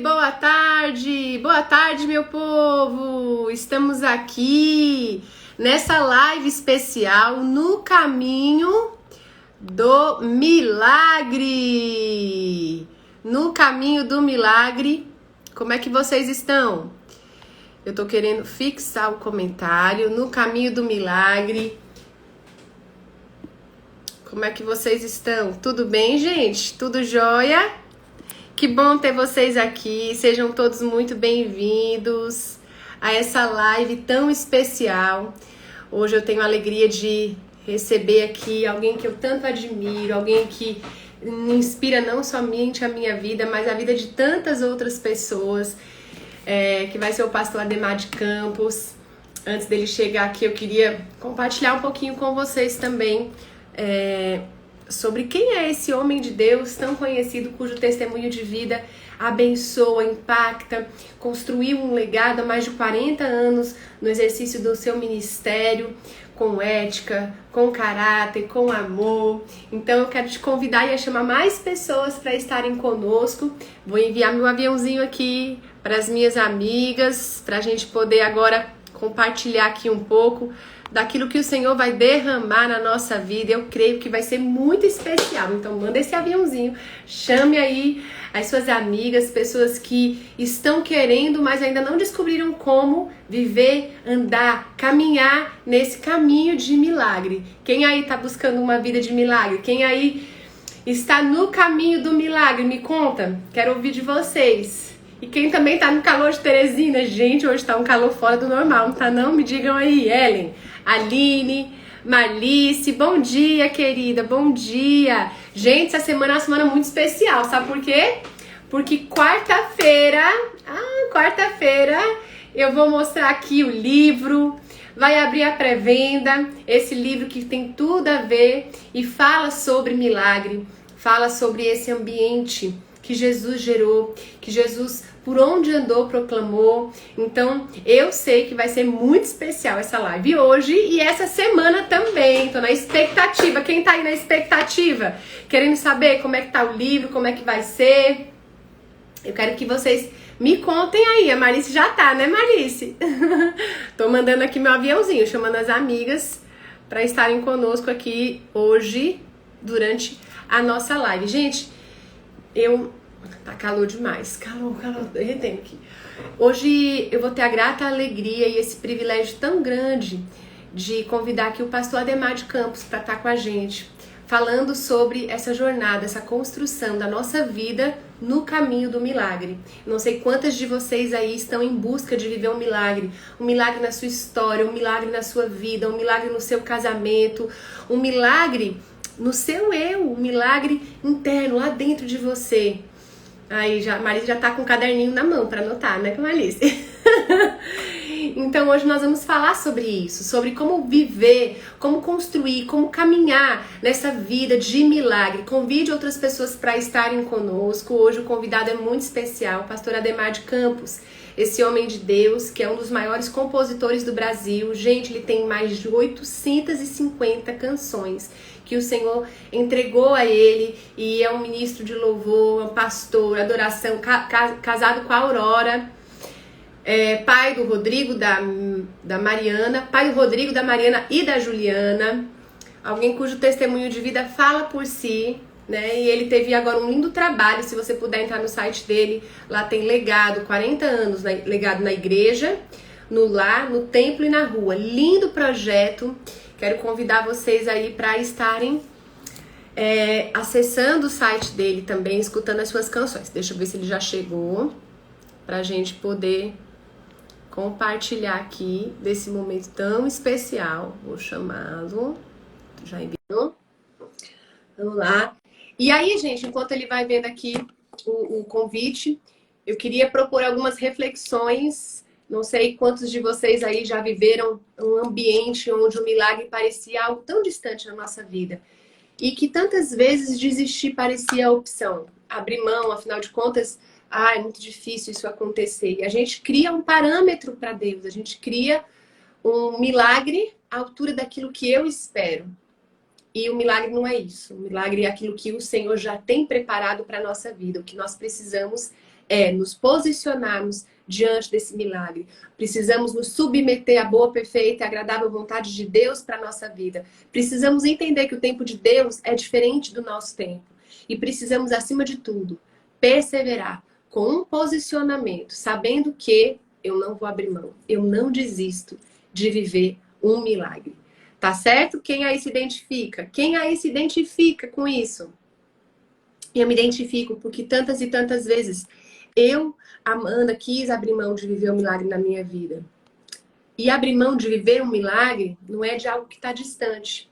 boa tarde, meu povo! Estamos aqui nessa live especial no caminho do milagre. No caminho do milagre, como é que vocês estão? Eu tô querendo fixar o comentário. No caminho do milagre. Como é que vocês estão? Tudo bem, gente? Tudo jóia? Que bom ter vocês aqui. Sejam todos muito bem-vindos a essa live tão especial. Hoje eu tenho a alegria de receber aqui alguém que eu tanto admiro, alguém que me inspira não somente a minha vida, mas a vida de tantas outras pessoas, que vai ser o pastor Ademar de Campos. Antes dele chegar aqui, eu queria compartilhar um pouquinho com vocês também sobre quem é esse homem de Deus tão conhecido, cujo testemunho de vida abençoa, impacta, construiu um legado há mais de 40 anos no exercício do seu ministério, com ética, com caráter, com amor. Então eu quero te convidar e a chamar mais pessoas para estarem conosco. Vou enviar meu aviãozinho aqui para as minhas amigas, para a gente poder agora compartilhar aqui um pouco daquilo que o Senhor vai derramar na nossa vida. Eu creio que vai ser muito especial. Então manda esse aviãozinho, chame aí as suas amigas, pessoas que estão querendo, mas ainda não descobriram como viver, andar, caminhar nesse caminho de milagre. Quem aí tá buscando uma vida de milagre? Quem aí está no caminho do milagre? Me conta, quero ouvir de vocês. E quem também tá no calor de Teresina? Gente, hoje tá um calor fora do normal, não tá não? Me digam aí, Ellen, Aline, Marlice, bom dia, querida, bom dia. Gente, essa semana é uma semana muito especial, sabe por quê? Porque quarta-feira, eu vou mostrar aqui o livro, vai abrir a pré-venda, esse livro que tem tudo a ver e fala sobre milagre, fala sobre esse ambiente que Jesus gerou, que Jesus, por onde andou, proclamou. Então, eu sei que vai ser muito especial essa live hoje e essa semana também. Tô na expectativa. Quem tá aí na expectativa? Querendo saber como é que tá o livro, como é que vai ser? Eu quero que vocês me contem aí. A Marice já tá, né, Marice? Tô mandando aqui meu aviãozinho, chamando as amigas para estarem conosco aqui hoje, durante a nossa live. Gente, tá calor demais, calor, derretendo aqui. Hoje eu vou ter a grata alegria e esse privilégio tão grande de convidar aqui o pastor Ademar de Campos para estar com a gente, falando sobre essa jornada, essa construção da nossa vida no caminho do milagre. Não sei quantas de vocês aí estão em busca de viver um milagre na sua história, um milagre na sua vida, um milagre no seu casamento, um milagre no seu eu, um milagre interno, lá dentro de você. Aí a Marlice já tá com um caderninho na mão para anotar, né, Marlice? Então hoje nós vamos falar sobre isso, sobre como viver, como construir, como caminhar nessa vida de milagre. Convide outras pessoas para estarem conosco. Hoje o convidado é muito especial, o pastor Ademar de Campos, esse homem de Deus, que é um dos maiores compositores do Brasil. Gente, ele tem mais de 850 canções que o Senhor entregou a ele, e é um ministro de louvor, um pastor, adoração, casado com a Aurora, pai do Rodrigo, da Mariana, pai do Rodrigo, da Mariana e da Juliana, alguém cujo testemunho de vida fala por si, né? E ele teve agora um lindo trabalho. Se você puder entrar no site dele, lá tem legado, 40 anos, legado na igreja, no lar, no templo e na rua. Lindo projeto. Quero convidar vocês aí para estarem acessando o site dele também, escutando as suas canções. Deixa eu ver se ele já chegou, pra gente poder compartilhar aqui desse momento tão especial. Vou chamá-lo. Já enviou? Vamos lá. E aí, gente, enquanto ele vai vendo aqui o convite, eu queria propor algumas reflexões. Não sei quantos de vocês aí já viveram um ambiente onde o milagre parecia algo tão distante na nossa vida. E que tantas vezes desistir parecia a opção. Abrir mão, afinal de contas, é muito difícil isso acontecer. E a gente cria um parâmetro para Deus. A gente cria um milagre à altura daquilo que eu espero. E o milagre não é isso. O milagre é aquilo que o Senhor já tem preparado para a nossa vida. O que nós precisamos é nos posicionarmos diante desse milagre. Precisamos nos submeter à boa, perfeita e agradável vontade de Deus para a nossa vida. Precisamos entender que o tempo de Deus é diferente do nosso tempo. E precisamos, acima de tudo, perseverar com um posicionamento, sabendo que eu não vou abrir mão, eu não desisto de viver um milagre. Tá certo? Quem aí se identifica? Quem aí se identifica com isso? Eu me identifico porque tantas e tantas vezes eu, Amanda, quis abrir mão de viver um milagre na minha vida. E abrir mão de viver um milagre não é de algo que está distante,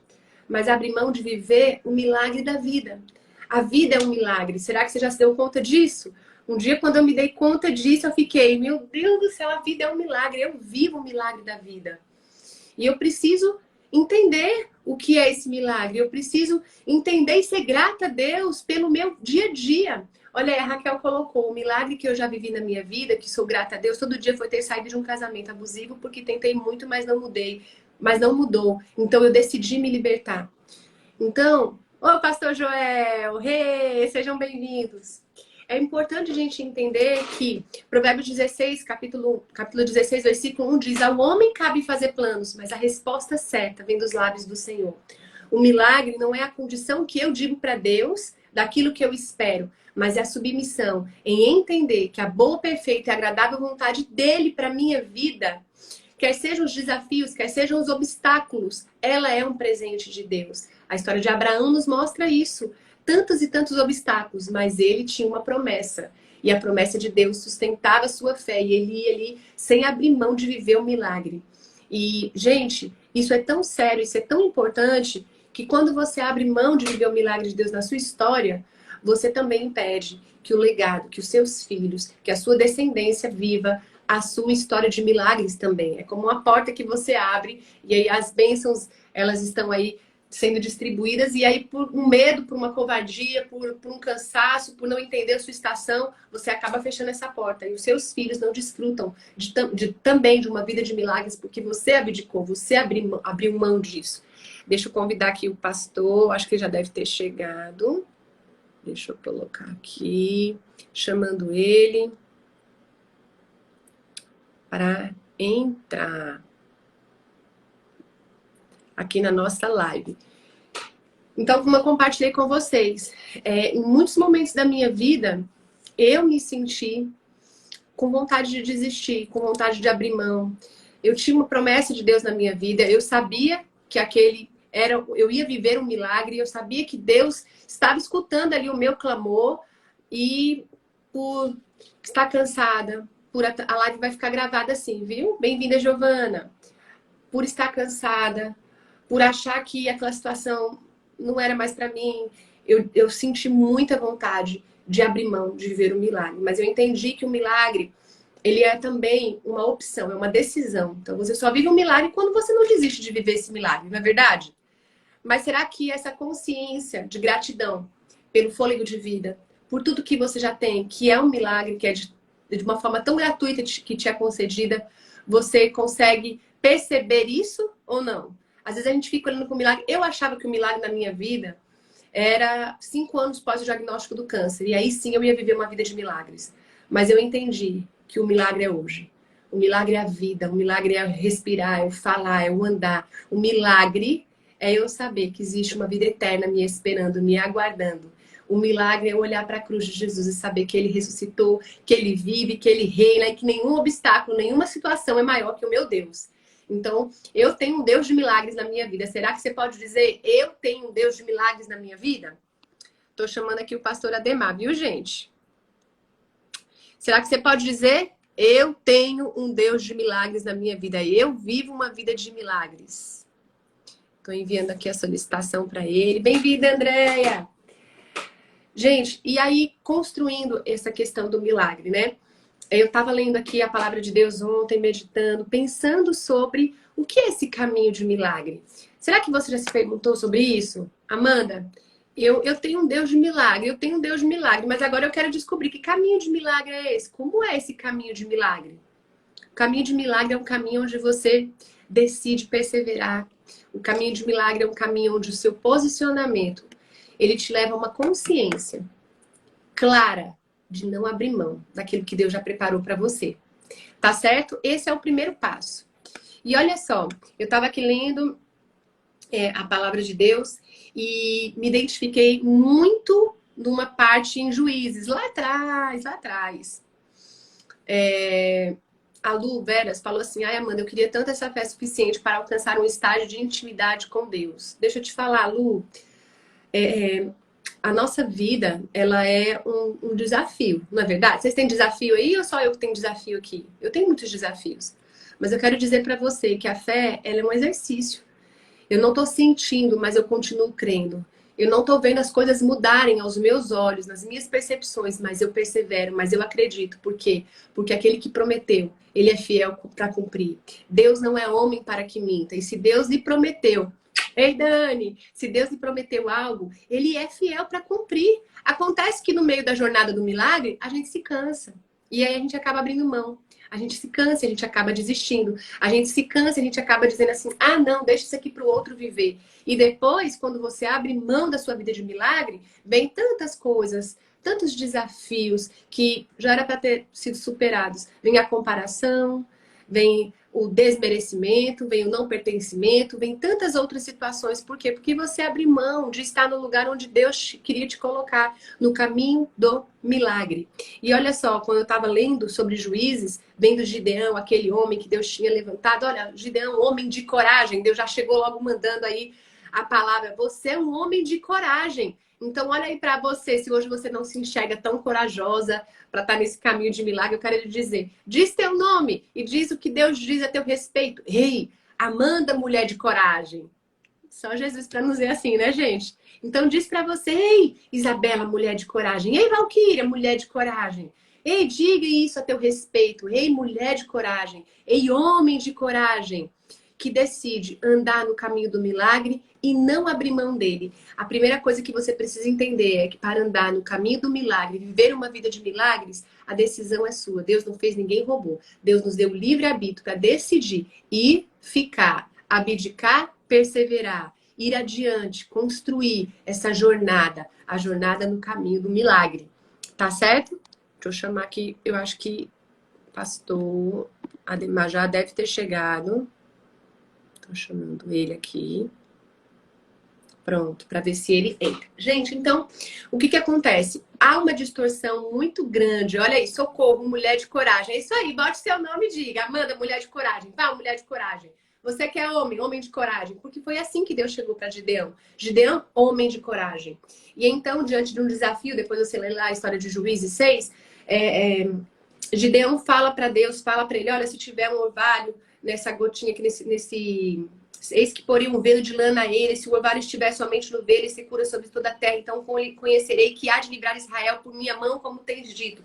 mas abrir mão de viver o milagre da vida. A vida é um milagre. Será que você já se deu conta disso? Um dia, quando eu me dei conta disso, eu fiquei, meu Deus do céu, a vida é um milagre. Eu vivo o milagre da vida. E eu preciso entender o que é esse milagre. Eu preciso entender e ser grata a Deus pelo meu dia a dia. Olha aí, a Raquel colocou o milagre que eu já vivi na minha vida, que sou grata a Deus, todo dia foi ter saído de um casamento abusivo, porque tentei muito, mas não mudei, mas não mudou. Então eu decidi me libertar. Então, ô Pastor Joel, hey, sejam bem-vindos. É importante a gente entender que Provérbios 16, capítulo 16, versículo 1 diz: ao homem cabe fazer planos, mas a resposta certa vem dos lábios do Senhor. O milagre não é a condição que eu digo para Deus daquilo que eu espero, mas é a submissão em entender que a boa, perfeita e agradável vontade dele para minha vida, quer sejam os desafios, quer sejam os obstáculos, ela é um presente de Deus. A história de Abraão nos mostra isso. Tantos e tantos obstáculos, mas ele tinha uma promessa. E a promessa de Deus sustentava a sua fé. E ele ia ali sem abrir mão de viver o milagre. E, gente, isso é tão sério, isso é tão importante, que quando você abre mão de viver o milagre de Deus na sua história, você também impede que o legado, que os seus filhos, que a sua descendência viva a sua história de milagres também. É como uma porta que você abre e aí as bênçãos, elas estão aí sendo distribuídas, e aí por um medo, por uma covardia, por um cansaço, por não entender a sua estação, você acaba fechando essa porta. E os seus filhos não desfrutam também de uma vida de milagres, porque você abdicou, você abriu mão disso. Deixa eu convidar aqui o pastor, acho que ele já deve ter chegado. Deixa eu colocar aqui, chamando ele para entrar aqui na nossa live. Então, como eu compartilhei com vocês, em muitos momentos da minha vida, eu me senti com vontade de desistir, com vontade de abrir mão. Eu tinha uma promessa de Deus na minha vida, eu sabia que eu ia viver um milagre, eu sabia que Deus estava escutando ali o meu clamor, e por estar cansada, a live vai ficar gravada assim, viu? Bem-vinda, Giovana. Por estar cansada, por achar que aquela situação não era mais para mim, eu senti muita vontade de abrir mão, de viver o milagre. Mas eu entendi que o milagre, ele é também uma opção, é uma decisão. Então você só vive um milagre quando você não desiste de viver esse milagre, não é verdade? Mas será que essa consciência de gratidão pelo fôlego de vida, por tudo que você já tem, que é um milagre, que é de uma forma tão gratuita que te é concedida, você consegue perceber isso ou não? Às vezes a gente fica olhando para o milagre. Eu achava que o milagre na minha vida era 5 anos pós o diagnóstico do câncer. E aí sim eu ia viver uma vida de milagres. Mas eu entendi que o milagre é hoje. O milagre é a vida. O milagre é respirar, é o falar, é o andar. O milagre é eu saber que existe uma vida eterna me esperando, me aguardando. O milagre é eu olhar para a cruz de Jesus e saber que ele ressuscitou, que ele vive, que ele reina e que nenhum obstáculo, nenhuma situação é maior que o meu Deus. Então, eu tenho um Deus de milagres na minha vida. Será que você pode dizer, eu tenho um Deus de milagres na minha vida? Tô chamando aqui o pastor Ademar, viu, gente? Será que você pode dizer, eu tenho um Deus de milagres na minha vida? Eu vivo uma vida de milagres. Tô enviando aqui a solicitação para ele. Bem-vinda, Andréia! Gente, e aí, construindo essa questão do milagre, né? Eu estava lendo aqui a palavra de Deus ontem, meditando, pensando sobre o que é esse caminho de milagre. Será que você já se perguntou sobre isso? Amanda, eu tenho um Deus de milagre, eu tenho um Deus de milagre, mas agora eu quero descobrir que caminho de milagre é esse? Como é esse caminho de milagre? O caminho de milagre é um caminho onde você decide perseverar. O caminho de milagre é um caminho onde o seu posicionamento, ele te leva a uma consciência clara de não abrir mão daquilo que Deus já preparou para você. Tá certo? Esse é o primeiro passo. E olha só, eu estava aqui lendo a palavra de Deus e me identifiquei muito numa parte em Juízes, lá atrás. A Lu Veras falou assim, ai Amanda, eu queria tanto essa fé suficiente para alcançar um estágio de intimidade com Deus. Deixa eu te falar, Lu, a nossa vida, ela é um desafio, não é verdade? Vocês têm desafio aí ou só eu que tenho desafio aqui? Eu tenho muitos desafios. Mas eu quero dizer para você que a fé, ela é um exercício. Eu não estou sentindo, mas eu continuo crendo. Eu não estou vendo as coisas mudarem aos meus olhos, nas minhas percepções, mas eu persevero, mas eu acredito. Por quê? Porque aquele que prometeu, ele é fiel para cumprir. Deus não é homem para que minta. E se Deus lhe prometeu, ei Dani, se Deus lhe prometeu algo, ele é fiel para cumprir. Acontece que no meio da jornada do milagre, a gente se cansa. E aí a gente acaba abrindo mão. A gente se cansa, a gente acaba desistindo. A gente se cansa, a gente acaba dizendo assim, ah não, deixa isso aqui para o outro viver. E depois, quando você abre mão da sua vida de milagre, vem tantas coisas, tantos desafios que já era para ter sido superados. Vem a comparação, vem o desmerecimento, vem o não pertencimento, vem tantas outras situações. Por quê? Porque você abre mão de estar no lugar onde Deus queria te colocar, no caminho do milagre. E olha só, quando eu estava lendo sobre Juízes, vendo Gideão, aquele homem que Deus tinha levantado, olha, Gideão, homem de coragem, Deus já chegou logo mandando aí a palavra, você é um homem de coragem. Então olha aí para você, se hoje você não se enxerga tão corajosa para estar nesse caminho de milagre, eu quero lhe dizer, diz teu nome e diz o que Deus diz a teu respeito. Ei, Amanda, mulher de coragem. Só Jesus para nos ver assim, né, gente? Então diz para você, ei, Isabela, mulher de coragem. Ei, Valquíria, mulher de coragem. Ei, diga isso a teu respeito. Ei, mulher de coragem. Ei, homem de coragem, que decide andar no caminho do milagre e não abrir mão dele. A primeira coisa que você precisa entender é que para andar no caminho do milagre, viver uma vida de milagres, a decisão é sua. Deus não fez ninguém roubou. Deus nos deu livre-arbítrio para decidir ir, ficar, abdicar, perseverar, ir adiante, construir essa jornada, a jornada no caminho do milagre. Tá certo? Deixa eu chamar aqui, eu acho que o pastor Ademar já deve ter chegado. Tô chamando ele aqui. Pronto, para ver se ele entra. Gente, então, o que acontece? Há uma distorção muito grande. Olha aí, socorro, mulher de coragem. É isso aí, bote seu nome e diga. Amanda, mulher de coragem. Vá, mulher de coragem. Você que é homem, homem de coragem. Porque foi assim que Deus chegou para Gideão. Gideão, homem de coragem. E então, diante de um desafio, depois você lê lá a história de Juízes 6, Gideão fala para Deus, fala para ele, olha, se tiver um orvalho nessa gotinha aqui, eis que porém um velo de lã na ele, se o orvalho estiver somente no velo, ele se cura sobre toda a terra, então conhecerei que há de livrar Israel por minha mão, como tens dito.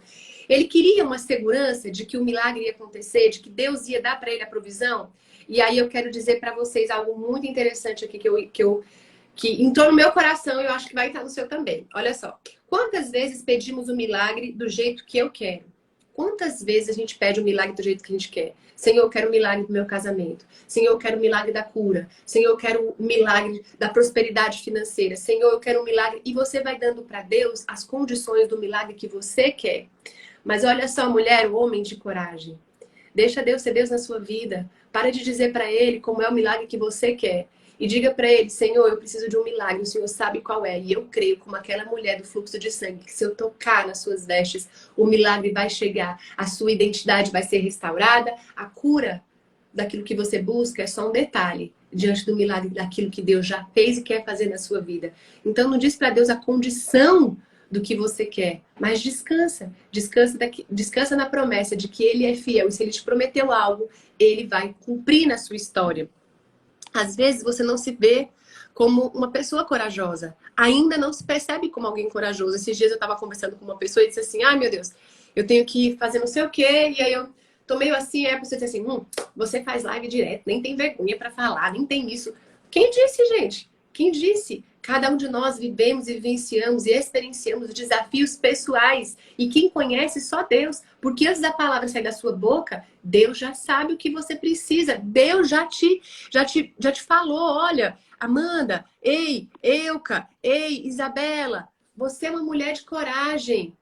Ele queria uma segurança de que o milagre ia acontecer, de que Deus ia dar para ele a provisão. E aí eu quero dizer para vocês algo muito interessante aqui que entrou no meu coração e eu acho que vai entrar no seu também. Olha só, quantas vezes pedimos o milagre do jeito que eu quero? Quantas vezes a gente pede o milagre do jeito que a gente quer? Senhor, eu quero o milagre do meu casamento. Senhor, eu quero o milagre da cura. Senhor, eu quero o milagre da prosperidade financeira. Senhor, eu quero um milagre. E você vai dando para Deus as condições do milagre que você quer. Mas olha só, mulher, o homem de coragem. Deixa Deus ser Deus na sua vida. Para de dizer para Ele como é o milagre que você quer. E diga para Ele, Senhor, eu preciso de um milagre. O Senhor sabe qual é. E eu creio, como aquela mulher do fluxo de sangue, que se eu tocar nas suas vestes, o milagre vai chegar. A sua identidade vai ser restaurada. A cura daquilo que você busca é só um detalhe diante do milagre daquilo que Deus já fez e quer fazer na sua vida. Então não diz para Deus a condição do que você quer, mas descansa. Descansa na promessa de que Ele é fiel. E se Ele te prometeu algo, Ele vai cumprir na sua história. Às vezes você não se vê como uma pessoa corajosa. Ainda não se percebe como alguém corajoso. Esses dias eu estava conversando com uma pessoa e disse assim, ai meu Deus, eu tenho que fazer não sei o quê. E aí eu tô meio assim, aí a pessoa disse assim, você faz live direto, nem tem vergonha para falar, nem tem isso. Quem disse, gente? Quem disse? Cada um de nós vivemos e vivenciamos e experienciamos desafios pessoais. E quem conhece só Deus. Porque antes da palavra sair da sua boca, Deus já sabe o que você precisa. Deus já te falou, olha, Amanda, ei, Euca, ei, Isabela, você é uma mulher de coragem.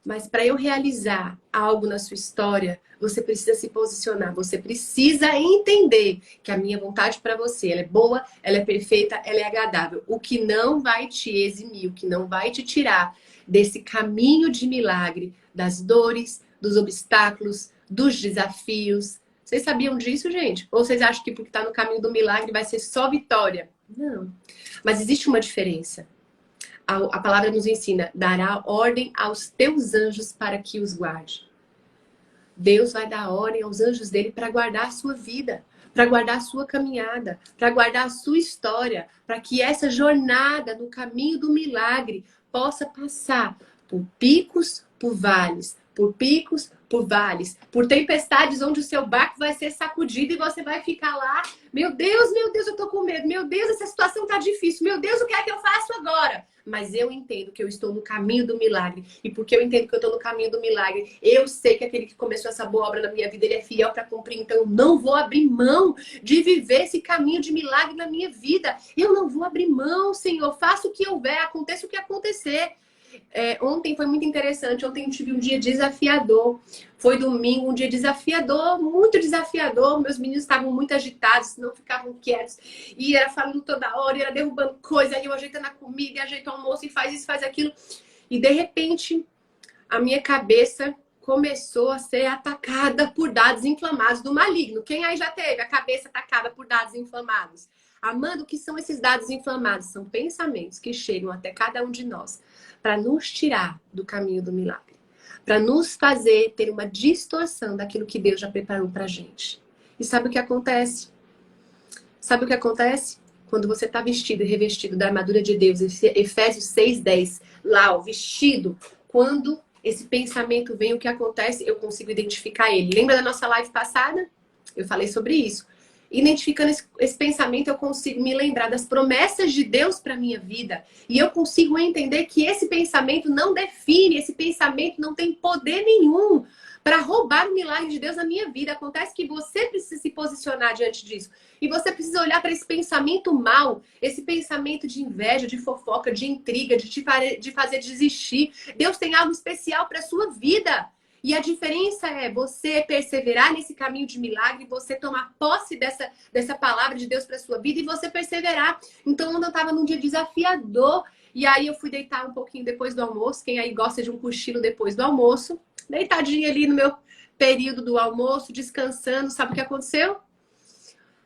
Mas para eu realizar algo na sua história, você precisa se posicionar. Você precisa entender que a minha vontade para você, ela é boa, ela é perfeita, ela é agradável. O que não vai te eximir, o que não vai te tirar desse caminho de milagre, das dores, dos obstáculos, dos desafios. Vocês sabiam disso, gente? Ou vocês acham que porque está no caminho do milagre vai ser só vitória? Não. Mas existe uma diferença. A palavra nos ensina, dará ordem aos teus anjos para que os guarde. Deus vai dar ordem aos anjos dele para guardar a sua vida, para guardar a sua caminhada, para guardar a sua história, para que essa jornada no caminho do milagre possa passar por picos, por vales, por picos, por vales, por tempestades onde o seu barco vai ser sacudido e você vai ficar lá, meu Deus, eu tô com medo, meu Deus, essa situação tá difícil, meu Deus, o que é que eu faço agora? Mas eu entendo que eu estou no caminho do milagre. E porque eu entendo que eu estou no caminho do milagre, eu sei que aquele que começou essa boa obra na minha vida, ele é fiel para cumprir. Então eu não vou abrir mão de viver esse caminho de milagre na minha vida. Eu não vou abrir mão, Senhor. Faça o que houver, aconteça o que acontecer. Ontem foi muito interessante. Ontem eu tive um dia desafiador. Foi domingo, um dia desafiador, muito desafiador. Meus meninos estavam muito agitados, não ficavam quietos. E era falando toda hora, e era derrubando coisa, e eu ajeitando a comida, e ajeito o almoço, e faz isso, faz aquilo. E de repente, a minha cabeça começou a ser atacada por dados inflamados do maligno. Quem aí já teve a cabeça atacada por dados inflamados? Amanda, o que são esses dados inflamados? São pensamentos que chegam até cada um de nós para nos tirar do caminho do milagre, para nos fazer ter uma distorção daquilo que Deus já preparou para a gente. E sabe o que acontece? Sabe o que acontece? Quando você está vestido e revestido da armadura de Deus, Efésios 6:10, lá, ó, vestido, quando esse pensamento vem, o que acontece? Eu consigo identificar ele. Lembra da nossa live passada? Eu falei sobre isso. Identificando esse pensamento, eu consigo me lembrar das promessas de Deus para minha vida. E eu consigo entender que esse pensamento não define, esse pensamento não tem poder nenhum para roubar o milagre de Deus na minha vida. Acontece que você precisa se posicionar diante disso. E você precisa olhar para esse pensamento mal, esse pensamento de inveja, de fofoca, de intriga, de fazer desistir. Deus tem algo especial para a sua vida. E a diferença é você perseverar nesse caminho de milagre, você tomar posse dessa palavra de Deus para sua vida e você perseverar. Então, eu estava num dia desafiador, e aí eu fui deitar um pouquinho depois do almoço. Quem aí gosta de um cochilo depois do almoço? Deitadinha ali no meu período do almoço, descansando. Sabe o que aconteceu?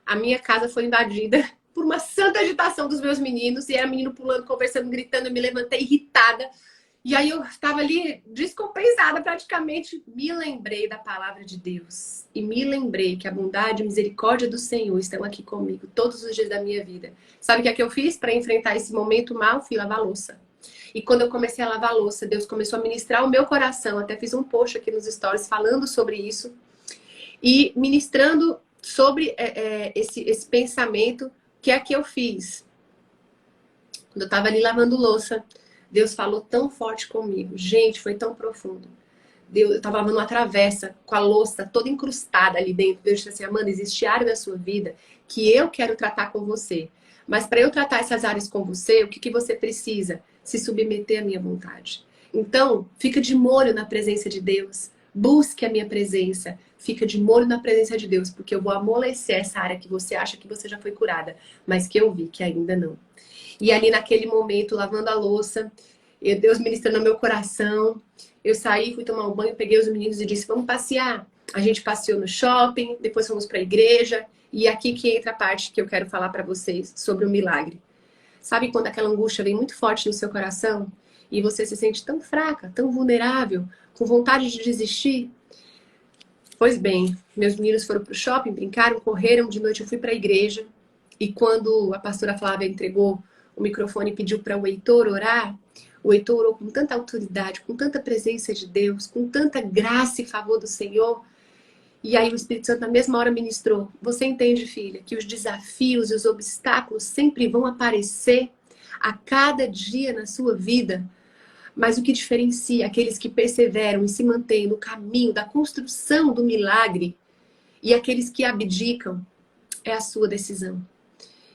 A minha casa foi invadida por uma santa agitação dos meus meninos. E era menino pulando, conversando, gritando. Eu me levantei irritada. E aí eu estava ali descompensada praticamente. Me lembrei da palavra de Deus. E me lembrei que a bondade e a misericórdia do Senhor estão aqui comigo todos os dias da minha vida. Sabe o que é que eu fiz para enfrentar esse momento mal? Fui lavar louça. E quando eu comecei a lavar a louça, Deus começou a ministrar o meu coração. Até fiz um post aqui nos stories falando sobre isso. E ministrando sobre esse pensamento que é que eu fiz. Quando eu estava ali lavando louça, Deus falou tão forte comigo. Gente, foi tão profundo. Eu estava lavando uma travessa com a louça toda incrustada ali dentro. Deus disse assim, Amanda, existe área da sua vida que eu quero tratar com você. Mas para eu tratar essas áreas com você, o que você precisa? Se submeter à minha vontade. Então, fica de molho na presença de Deus. Busque a minha presença. Fica de molho na presença de Deus, porque eu vou amolecer essa área que você acha que você já foi curada, mas que eu vi que ainda não. E ali naquele momento, lavando a louça, Deus ministrando no meu coração, eu saí, fui tomar um banho, peguei os meninos e disse, vamos passear. A gente passeou no shopping, depois fomos para a igreja, e aqui que entra a parte que eu quero falar para vocês sobre o milagre. Sabe quando aquela angústia vem muito forte no seu coração e você se sente tão fraca, tão vulnerável, com vontade de desistir? Pois bem, meus meninos foram para o shopping, brincaram, correram, de noite eu fui para a igreja. E quando a pastora Flávia entregou o microfone e pediu para o Heitor orar, o Heitor orou com tanta autoridade, com tanta presença de Deus, com tanta graça e favor do Senhor. E aí o Espírito Santo na mesma hora ministrou. Você entende, filha, que os desafios e os obstáculos sempre vão aparecer. a cada dia na sua vida. Mas o que diferencia aqueles que perseveram e se mantêm no caminho da construção do milagre e aqueles que abdicam é a sua decisão.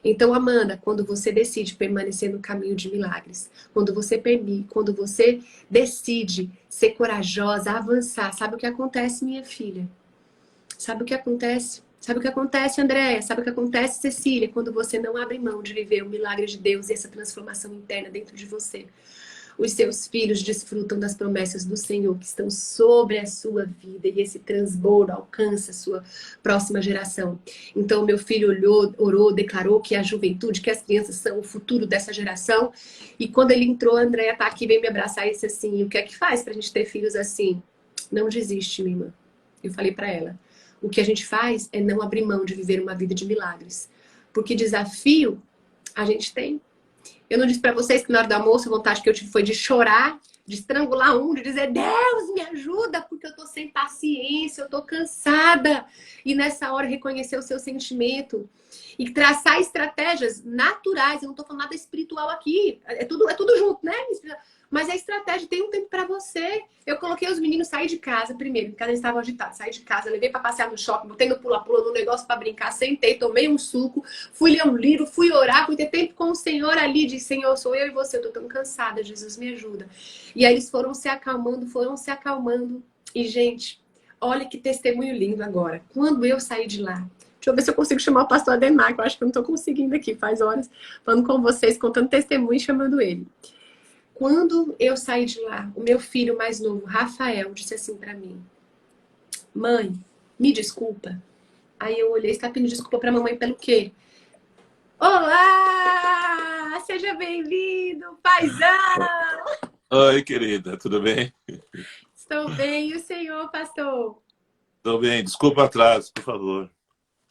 Então, Amanda, quando você decide permanecer no caminho de milagres, quando você decide ser corajosa, avançar, sabe o que acontece, minha filha? Sabe o que acontece? Sabe o que acontece, Andréia? Sabe o que acontece, Cecília? Quando você não abre mão de viver o milagre de Deus e essa transformação interna dentro de você. Os seus filhos desfrutam das promessas do Senhor que estão sobre a sua vida e esse transbordo alcança a sua próxima geração. Então, meu filho orou, declarou que a juventude, que as crianças são o futuro dessa geração. E quando ele entrou, a Andréia tá aqui, veio me abraçar e disse assim, o que é que faz pra gente ter filhos assim? Não desiste, minha irmã. Eu falei pra ela, o que a gente faz é não abrir mão de viver uma vida de milagres. Porque desafio a gente tem. Eu não disse pra vocês que na hora do almoço a vontade que eu tive foi de chorar, de estrangular de dizer, Deus, me ajuda, porque eu tô sem paciência, eu tô cansada. E nessa hora reconhecer o seu sentimento e traçar estratégias naturais. Eu não tô falando nada espiritual aqui, é tudo junto, né? Mas a estratégia tem um tempo pra você. Eu coloquei os meninos sair de casa primeiro, porque eles estavam agitados. Saí de casa, levei pra passear no shopping, botei no pula-pula, no negócio pra brincar, sentei, tomei um suco, fui ler um livro, fui orar, fui ter tempo com o Senhor ali. Disse, Senhor, sou eu e você, eu tô tão cansada, Jesus me ajuda. E aí eles foram se acalmando. E, gente, olha que testemunho lindo agora. Quando eu saí de lá, deixa eu ver se eu consigo chamar o pastor Ademar, que eu acho que eu não tô conseguindo aqui, faz horas, falando com vocês, contando testemunho e chamando ele. Quando eu saí de lá, o meu filho mais novo, Rafael, disse assim pra mim, mãe, me desculpa. Aí eu olhei, você tá pedindo desculpa pra mamãe pelo quê? Olá! Seja bem-vindo, paizão! Oi, querida, tudo bem? Estou bem, e o senhor, pastor? Tudo bem, desculpa o atraso, por favor.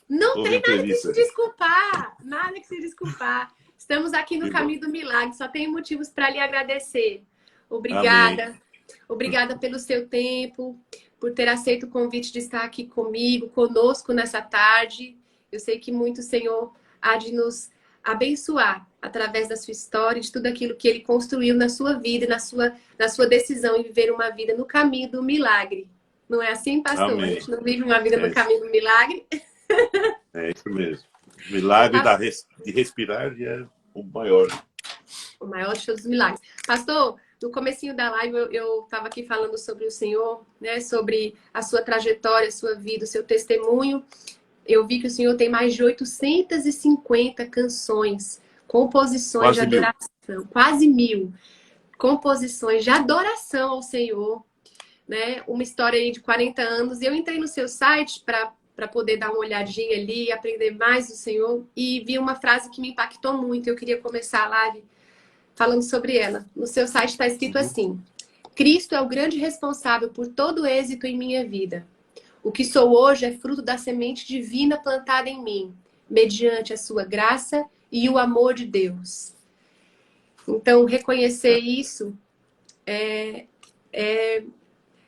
Não Houve tem nada que imprevisto se aí. desculpar, nada que se desculpar. Estamos aqui no Que bom. caminho do milagre, só tenho motivos para lhe agradecer. Amém. Obrigada. Obrigada pelo seu tempo, por ter aceito o convite de estar aqui comigo, conosco nessa tarde. Eu sei que muito o Senhor há de nos abençoar através da sua história, de tudo aquilo que Ele construiu na sua vida, na sua decisão em viver uma vida no caminho do milagre. Não é assim, pastor? A Amém. gente não vive uma vida É no isso, caminho do milagre? é isso mesmo. O milagre de respirar é o maior. O maior de todos os milagres. Pastor, no comecinho da live eu estava aqui falando sobre o Senhor, né? Sobre a sua trajetória, a sua vida, o seu testemunho. Eu vi que o Senhor tem mais de 850 canções, composições de Quase 1000. adoração, quase 1000 composições de adoração ao Senhor, né? Uma história aí de 40 anos. E eu entrei no seu site para poder dar uma olhadinha ali, aprender mais do Senhor, e vi uma frase que me impactou muito. Eu queria começar a live falando sobre ela. No seu site está escrito Uhum. assim: Cristo é o grande responsável por todo o êxito em minha vida. O que sou hoje é fruto da semente divina plantada em mim, mediante a sua graça e o amor de Deus. Então, reconhecer isso é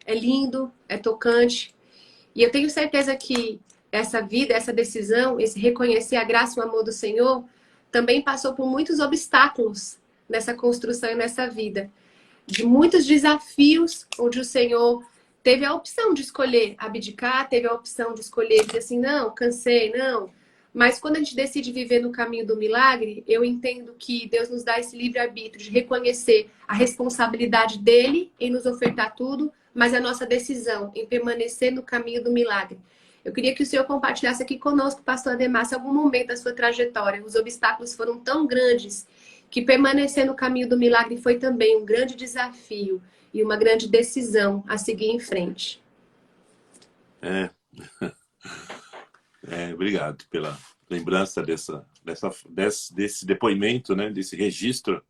lindo, é tocante. E eu tenho certeza que essa vida, essa decisão, esse reconhecer a graça e o amor do Senhor, também passou por muitos obstáculos nessa construção e nessa vida. De muitos desafios, onde o Senhor teve a opção de escolher abdicar, teve a opção de escolher dizer assim, não, cansei, não. Mas quando a gente decide viver no caminho do milagre, eu entendo que Deus nos dá esse livre-arbítrio de reconhecer a responsabilidade dele em nos ofertar tudo, mas a nossa decisão em permanecer no caminho do milagre. Eu queria que o Senhor compartilhasse aqui conosco, pastor Ademar, se algum momento da sua trajetória os obstáculos foram tão grandes que permanecer no caminho do milagre foi também um grande desafio e uma grande decisão a seguir em frente. É, obrigado pela lembrança desse depoimento, né, desse registro,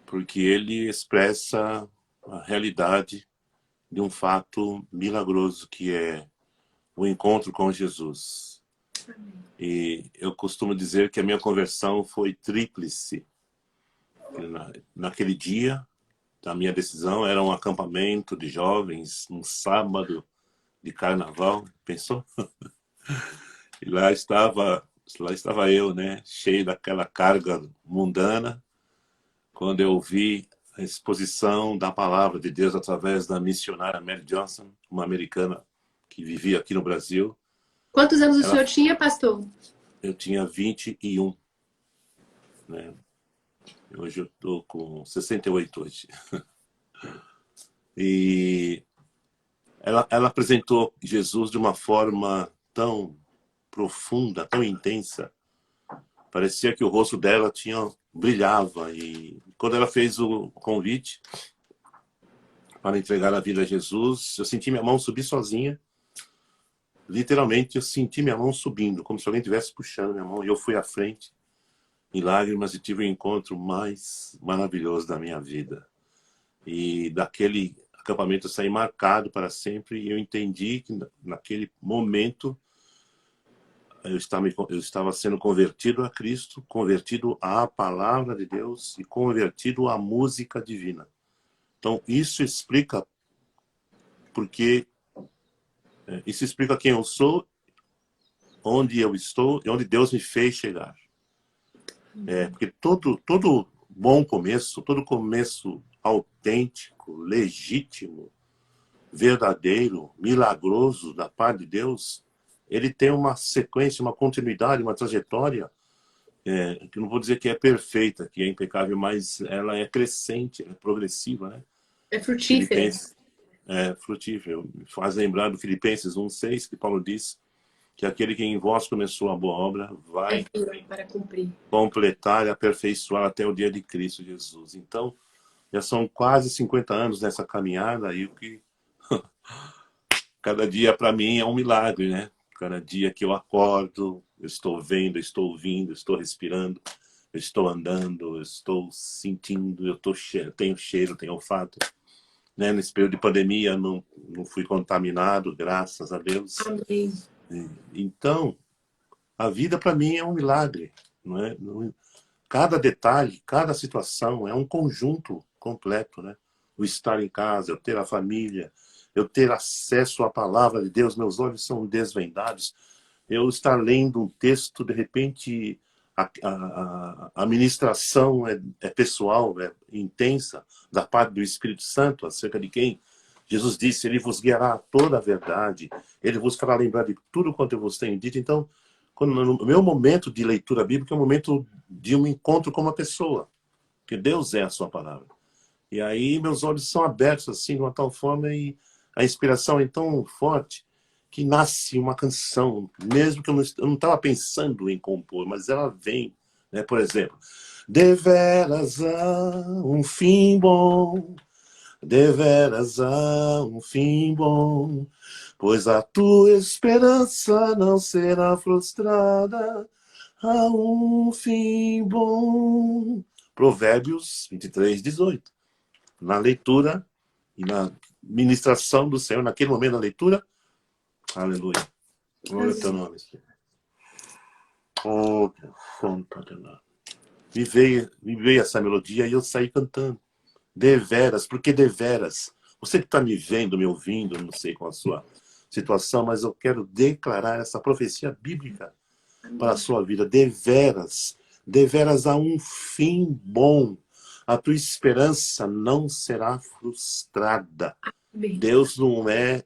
porque ele expressa a realidade de um fato milagroso que é o encontro com Jesus. Amém. E eu costumo dizer que a minha conversão foi tríplice. Naquele dia, a minha decisão era um acampamento de jovens, um sábado de carnaval, pensou? E lá estava eu, né, cheio daquela carga mundana, quando eu vi a exposição da palavra de Deus através da missionária Mary Johnson, uma americana que vivia aqui no Brasil. Quantos anos o senhor tinha, pastor? Eu tinha 21, né? Hoje eu estou com 68 hoje. E ela apresentou Jesus de uma forma tão profunda, tão intensa. Parecia que o rosto dela brilhava. E quando ela fez o convite para entregar a vida a Jesus, eu senti minha mão subir sozinha. Literalmente, eu senti minha mão subindo, como se alguém estivesse puxando minha mão. E eu fui à frente, em lágrimas, e tive o encontro mais maravilhoso da minha vida. E daquele acampamento eu saí marcado para sempre. E eu entendi que naquele momento eu estava sendo convertido a Cristo, convertido à palavra de Deus e convertido à música divina. Então, isso explica quem eu sou, onde eu estou e onde Deus me fez chegar. Porque todo bom começo, todo começo autêntico, legítimo, verdadeiro, milagroso da parte de Deus, ele tem uma sequência, uma continuidade, uma trajetória, que não vou dizer que é perfeita, que é impecável, mas ela é crescente, é progressiva, né? É frutífera. É frutífero. Faz lembrar do Filipenses 1:6, que Paulo diz que aquele que em vós começou a boa obra vai para cumprir, completar e aperfeiçoar até o dia de Cristo Jesus. Então, já são quase 50 anos nessa caminhada e o que cada dia para mim é um milagre, né? Cada dia que eu acordo, eu estou vendo, eu estou ouvindo, eu estou respirando, eu estou andando, eu estou sentindo, tenho cheiro, tenho olfato. Né? Nesse período de pandemia, não fui contaminado, graças a Deus. Amém. Então, a vida para mim é um milagre. Não é? Cada detalhe, cada situação é um conjunto completo. Né? O estar em casa, eu ter a família, eu ter acesso à palavra de Deus, meus olhos são desvendados. Eu estar lendo um texto, de repente, a ministração é pessoal, é intensa, da parte do Espírito Santo, acerca de quem Jesus disse, ele vos guiará a toda a verdade, ele vos fará lembrar de tudo quanto eu vos tenho dito. Então, no meu momento de leitura bíblica é um momento de um encontro com uma pessoa, que Deus é a sua palavra. E aí meus olhos são abertos assim, de uma tal forma, e a inspiração é tão forte que nasce uma canção, mesmo que eu não estava pensando em compor, mas ela vem, né? Por exemplo, deveras há um fim bom, deveras há um fim bom, pois a tua esperança não será frustrada, há um fim bom. Provérbios 23:18. Na leitura e na ministração do Senhor, naquele momento da leitura, aleluia. Glória ao teu nome, Senhor. Oh, me veio essa melodia e eu saí cantando. Deveras, porque deveras. Você que está me vendo, me ouvindo, não sei qual a sua situação, mas eu quero declarar essa profecia bíblica para a sua vida. Deveras, deveras há um fim bom. A tua esperança não será frustrada. Amém. Deus não é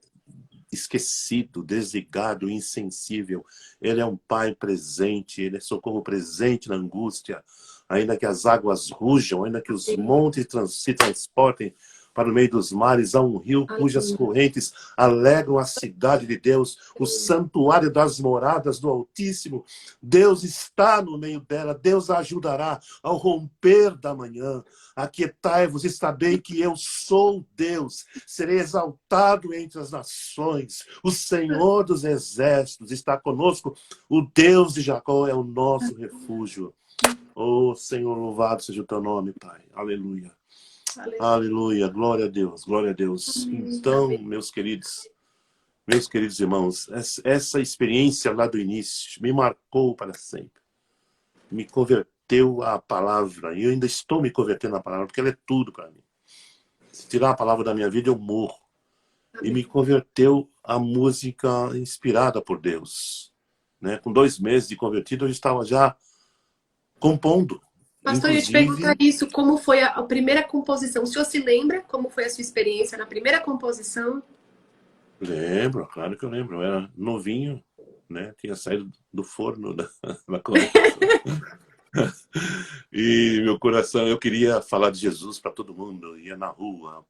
esquecido, desligado, insensível. Ele é um pai presente, ele é socorro presente na angústia. Ainda que as águas rujam, ainda que os montes se transportem para o meio dos mares, há um rio cujas correntes alegram a cidade de Deus, o santuário das moradas do Altíssimo. Deus está no meio dela, Deus a ajudará ao romper da manhã. Aquietai-vos e sabei que eu sou Deus, serei exaltado entre as nações. O Senhor dos exércitos está conosco, o Deus de Jacó é o nosso refúgio. Oh, Senhor, louvado seja o teu nome, Pai. Aleluia. Aleluia. Glória a Deus, glória a Deus. Então, meus queridos irmãos, essa experiência lá do início me marcou para sempre. Me converteu à palavra. E eu ainda estou me convertendo à palavra, porque ela é tudo para mim. Se tirar a palavra da minha vida, eu morro. E me converteu à música inspirada por Deus. Né? Com 2 meses de convertido, eu estava já compondo. Pastor, eu ia te perguntar isso, como foi a primeira composição? O senhor se lembra como foi a sua experiência na primeira composição? Lembro, claro que eu lembro. Eu era novinho, né? Tinha saído do forno da conversa. E meu coração, eu queria falar de Jesus para todo mundo. Ia na rua,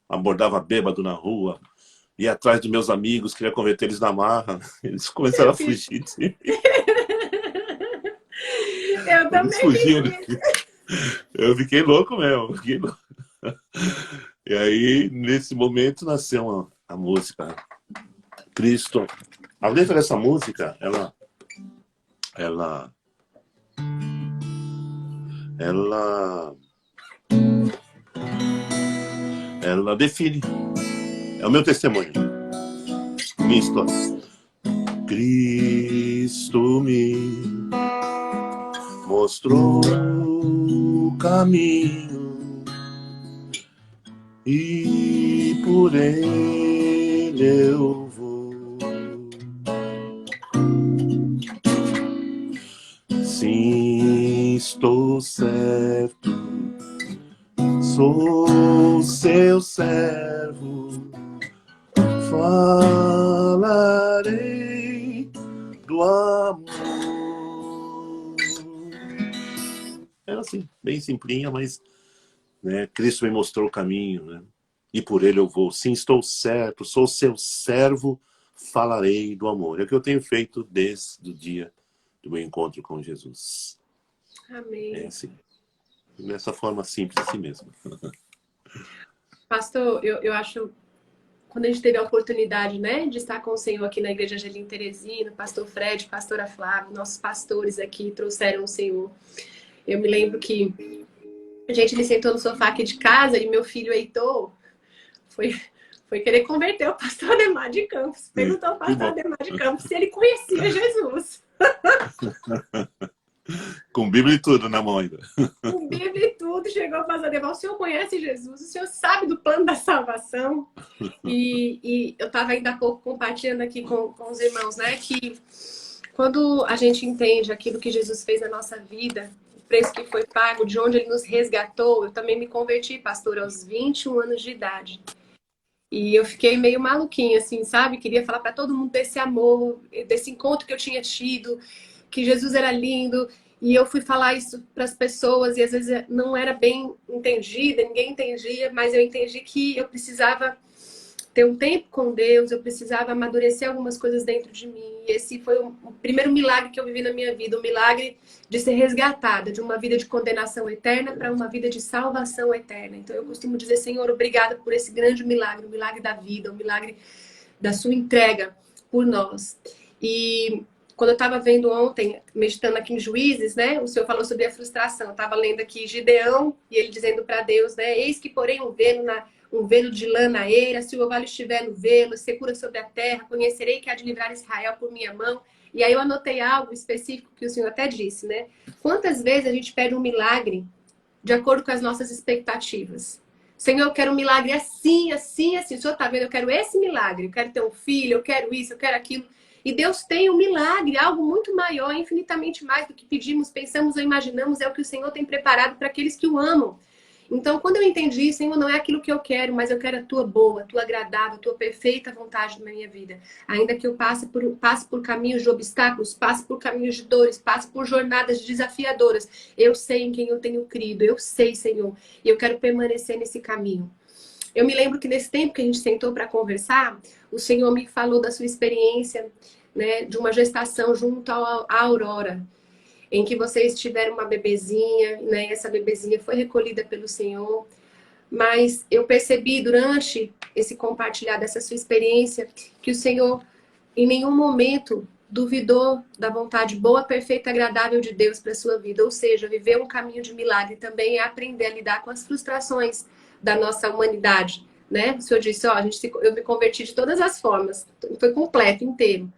abordava bêbado na rua, ia atrás dos meus amigos, queria converter eles na marra. Eles começaram a fugir de mim. Eu Eles também fiz fugiam. isso. Eu fiquei louco mesmo. Fiquei louco. E aí, nesse momento, nasceu a música Cristo. A letra dessa música, ela, ela define. É o meu testemunho, minha história. Cristo me mostrou o caminho e por ele eu vou. Sim, estou certo, sou seu servo, falarei do amor. Era assim, bem simplinha, mas né, Cristo me mostrou o caminho, né? E por ele eu vou. Sim, estou certo, sou seu servo, falarei do amor. É o que eu tenho feito desde o dia do meu encontro com Jesus. Amém. É assim, dessa forma simples, assim mesmo. Pastor, eu acho, quando a gente teve a oportunidade, né, de estar com o Senhor aqui na Igreja Angelim Teresina, pastor Fred, pastora Flávia, nossos pastores aqui trouxeram o Senhor. Eu me lembro que a gente ele sentou no sofá aqui de casa e meu filho Heitor foi querer converter o pastor Ademar de Campos. Perguntou ao pastor Ademar de Campos se ele conhecia Jesus. Com Bíblia e tudo na mão ainda. Com Bíblia e tudo, chegou ao pastor Ademar. O senhor conhece Jesus? O senhor sabe do plano da salvação? E eu estava ainda há pouco compartilhando aqui com os irmãos, né? Que quando a gente entende aquilo que Jesus fez na nossa vida, o preço que foi pago, de onde ele nos resgatou, eu também me converti, pastor, aos 21 anos de idade. E eu fiquei meio maluquinha, assim, sabe? Queria falar para todo mundo desse amor, desse encontro que eu tinha tido, que Jesus era lindo. E eu fui falar isso para as pessoas e às vezes não era bem entendida, ninguém entendia, mas eu entendi que eu precisava ter um tempo com Deus, eu precisava amadurecer algumas coisas dentro de mim. E esse foi o primeiro milagre que eu vivi na minha vida, o milagre de ser resgatada de uma vida de condenação eterna para uma vida de salvação eterna. Então eu costumo dizer, Senhor, obrigada por esse grande milagre, o milagre da vida, o milagre da sua entrega por nós. E quando eu estava vendo ontem, meditando aqui em Juízes, né, o Senhor falou sobre a frustração. Eu estava lendo aqui Gideão e ele dizendo para Deus, né, eis que porém um velo de lã na eira, se o orvalho estiver no velo, secura sobre a terra, conhecerei que há de livrar Israel por minha mão. E aí eu anotei algo específico que o Senhor até disse, né? Quantas vezes a gente pede um milagre de acordo com as nossas expectativas? Senhor, eu quero um milagre assim, assim, assim. O Senhor está vendo? Eu quero esse milagre. Eu quero ter um filho, eu quero isso, eu quero aquilo. E Deus tem um milagre, algo muito maior, infinitamente mais do que pedimos, pensamos ou imaginamos. É o que o Senhor tem preparado para aqueles que o amam. Então, quando eu entendi, Senhor, não é aquilo que eu quero, mas eu quero a tua boa, a tua agradável, a tua perfeita vontade na minha vida. Ainda que eu passe por caminhos de obstáculos, passe por caminhos de dores, passe por jornadas desafiadoras, eu sei em quem eu tenho crido, eu sei, Senhor, e eu quero permanecer nesse caminho. Eu me lembro que nesse tempo que a gente sentou para conversar, o Senhor me falou da sua experiência, né, de uma gestação junto à Aurora, em que vocês tiveram uma bebezinha, né? Essa bebezinha foi recolhida pelo Senhor. Mas eu percebi durante esse compartilhar dessa sua experiência que o Senhor em nenhum momento duvidou da vontade boa, perfeita e agradável de Deus para a sua vida. Ou seja, viver um caminho de milagre também é aprender a lidar com as frustrações da nossa humanidade. Né? O Senhor disse, ó, eu me converti de todas as formas, foi completo, inteiro.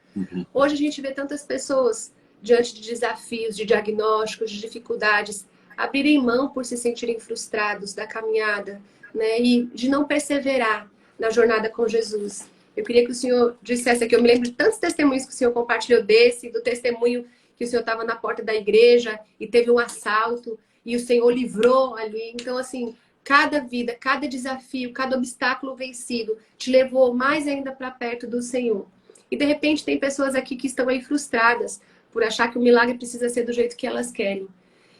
Hoje a gente vê tantas pessoas diante de desafios, de diagnósticos, de dificuldades, abrirem mão por se sentirem frustrados da caminhada, né? E de não perseverar na jornada com Jesus. Eu queria que o Senhor dissesse aqui, eu me lembro de tantos testemunhos que o Senhor compartilhou do testemunho que o Senhor estava na porta da igreja e teve um assalto, e o Senhor livrou ali. Então, assim, cada vida, cada desafio, cada obstáculo vencido te levou mais ainda para perto do Senhor. E de repente tem pessoas aqui que estão aí frustradas por achar que o milagre precisa ser do jeito que elas querem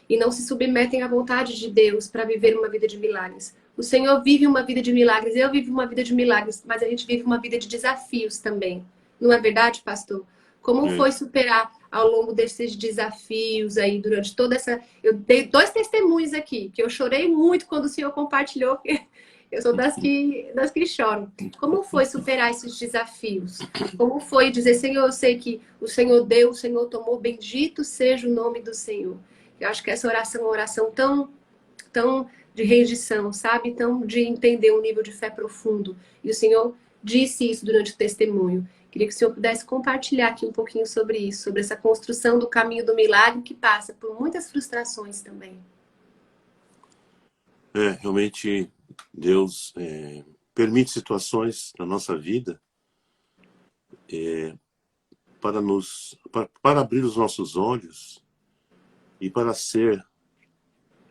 e não se submetem à vontade de Deus para viver uma vida de milagres. O Senhor vive uma vida de milagres, eu vivo uma vida de milagres, mas a gente vive uma vida de desafios também. Não é verdade, pastor? Como É. foi superar ao longo desses desafios aí durante toda essa... Eu dei 2 testemunhos aqui, que eu chorei muito quando o Senhor compartilhou. Eu sou das que choram. Como foi superar esses desafios? Como foi dizer, Senhor, eu sei que o Senhor deu, o Senhor tomou, bendito seja o nome do Senhor. Eu acho que essa oração é uma oração tão de rendição, sabe? Tão de entender um nível de fé profundo. E o Senhor disse isso durante o testemunho. Queria que o Senhor pudesse compartilhar aqui um pouquinho sobre isso, sobre essa construção do caminho do milagre que passa por muitas frustrações também. Realmente Deus permite situações na nossa vida para abrir os nossos olhos e para ser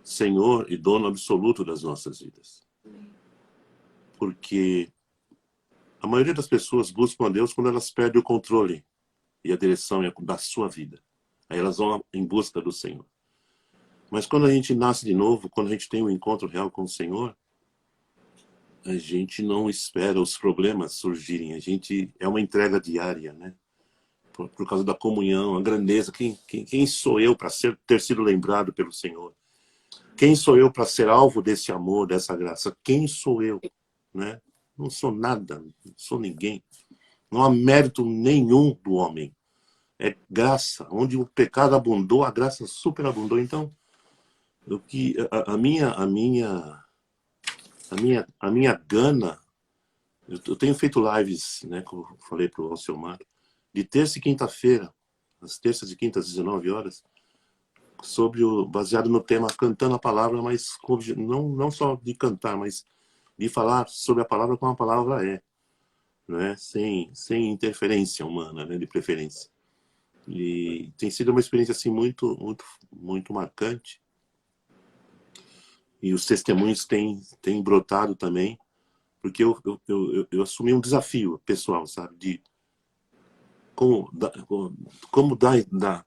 Senhor e dono absoluto das nossas vidas. Porque a maioria das pessoas buscam a Deus quando elas perdem o controle e a direção da sua vida. Aí elas vão em busca do Senhor. Mas quando a gente nasce de novo, quando a gente tem um encontro real com o Senhor, a gente não espera os problemas surgirem. A gente é uma entrega diária, né? Por causa da comunhão, a grandeza. Quem sou eu para ter sido lembrado pelo Senhor? Quem sou eu para ser alvo desse amor, dessa graça? Quem sou eu? Né? Não sou nada, não sou ninguém. Não há mérito nenhum do homem. É graça. Onde o pecado abundou, a graça superabundou. Então, a minha gana, eu tenho feito lives, né, como eu falei para o Alcemar, de terça e quinta-feira, às terças e quintas, às 19 horas, baseado no tema Cantando a Palavra, mas não só de cantar, mas de falar sobre a palavra como a palavra é, né, sem interferência humana, né, de preferência. E tem sido uma experiência assim muito, muito, muito marcante. E os testemunhos têm brotado também, porque eu assumi um desafio pessoal, sabe? De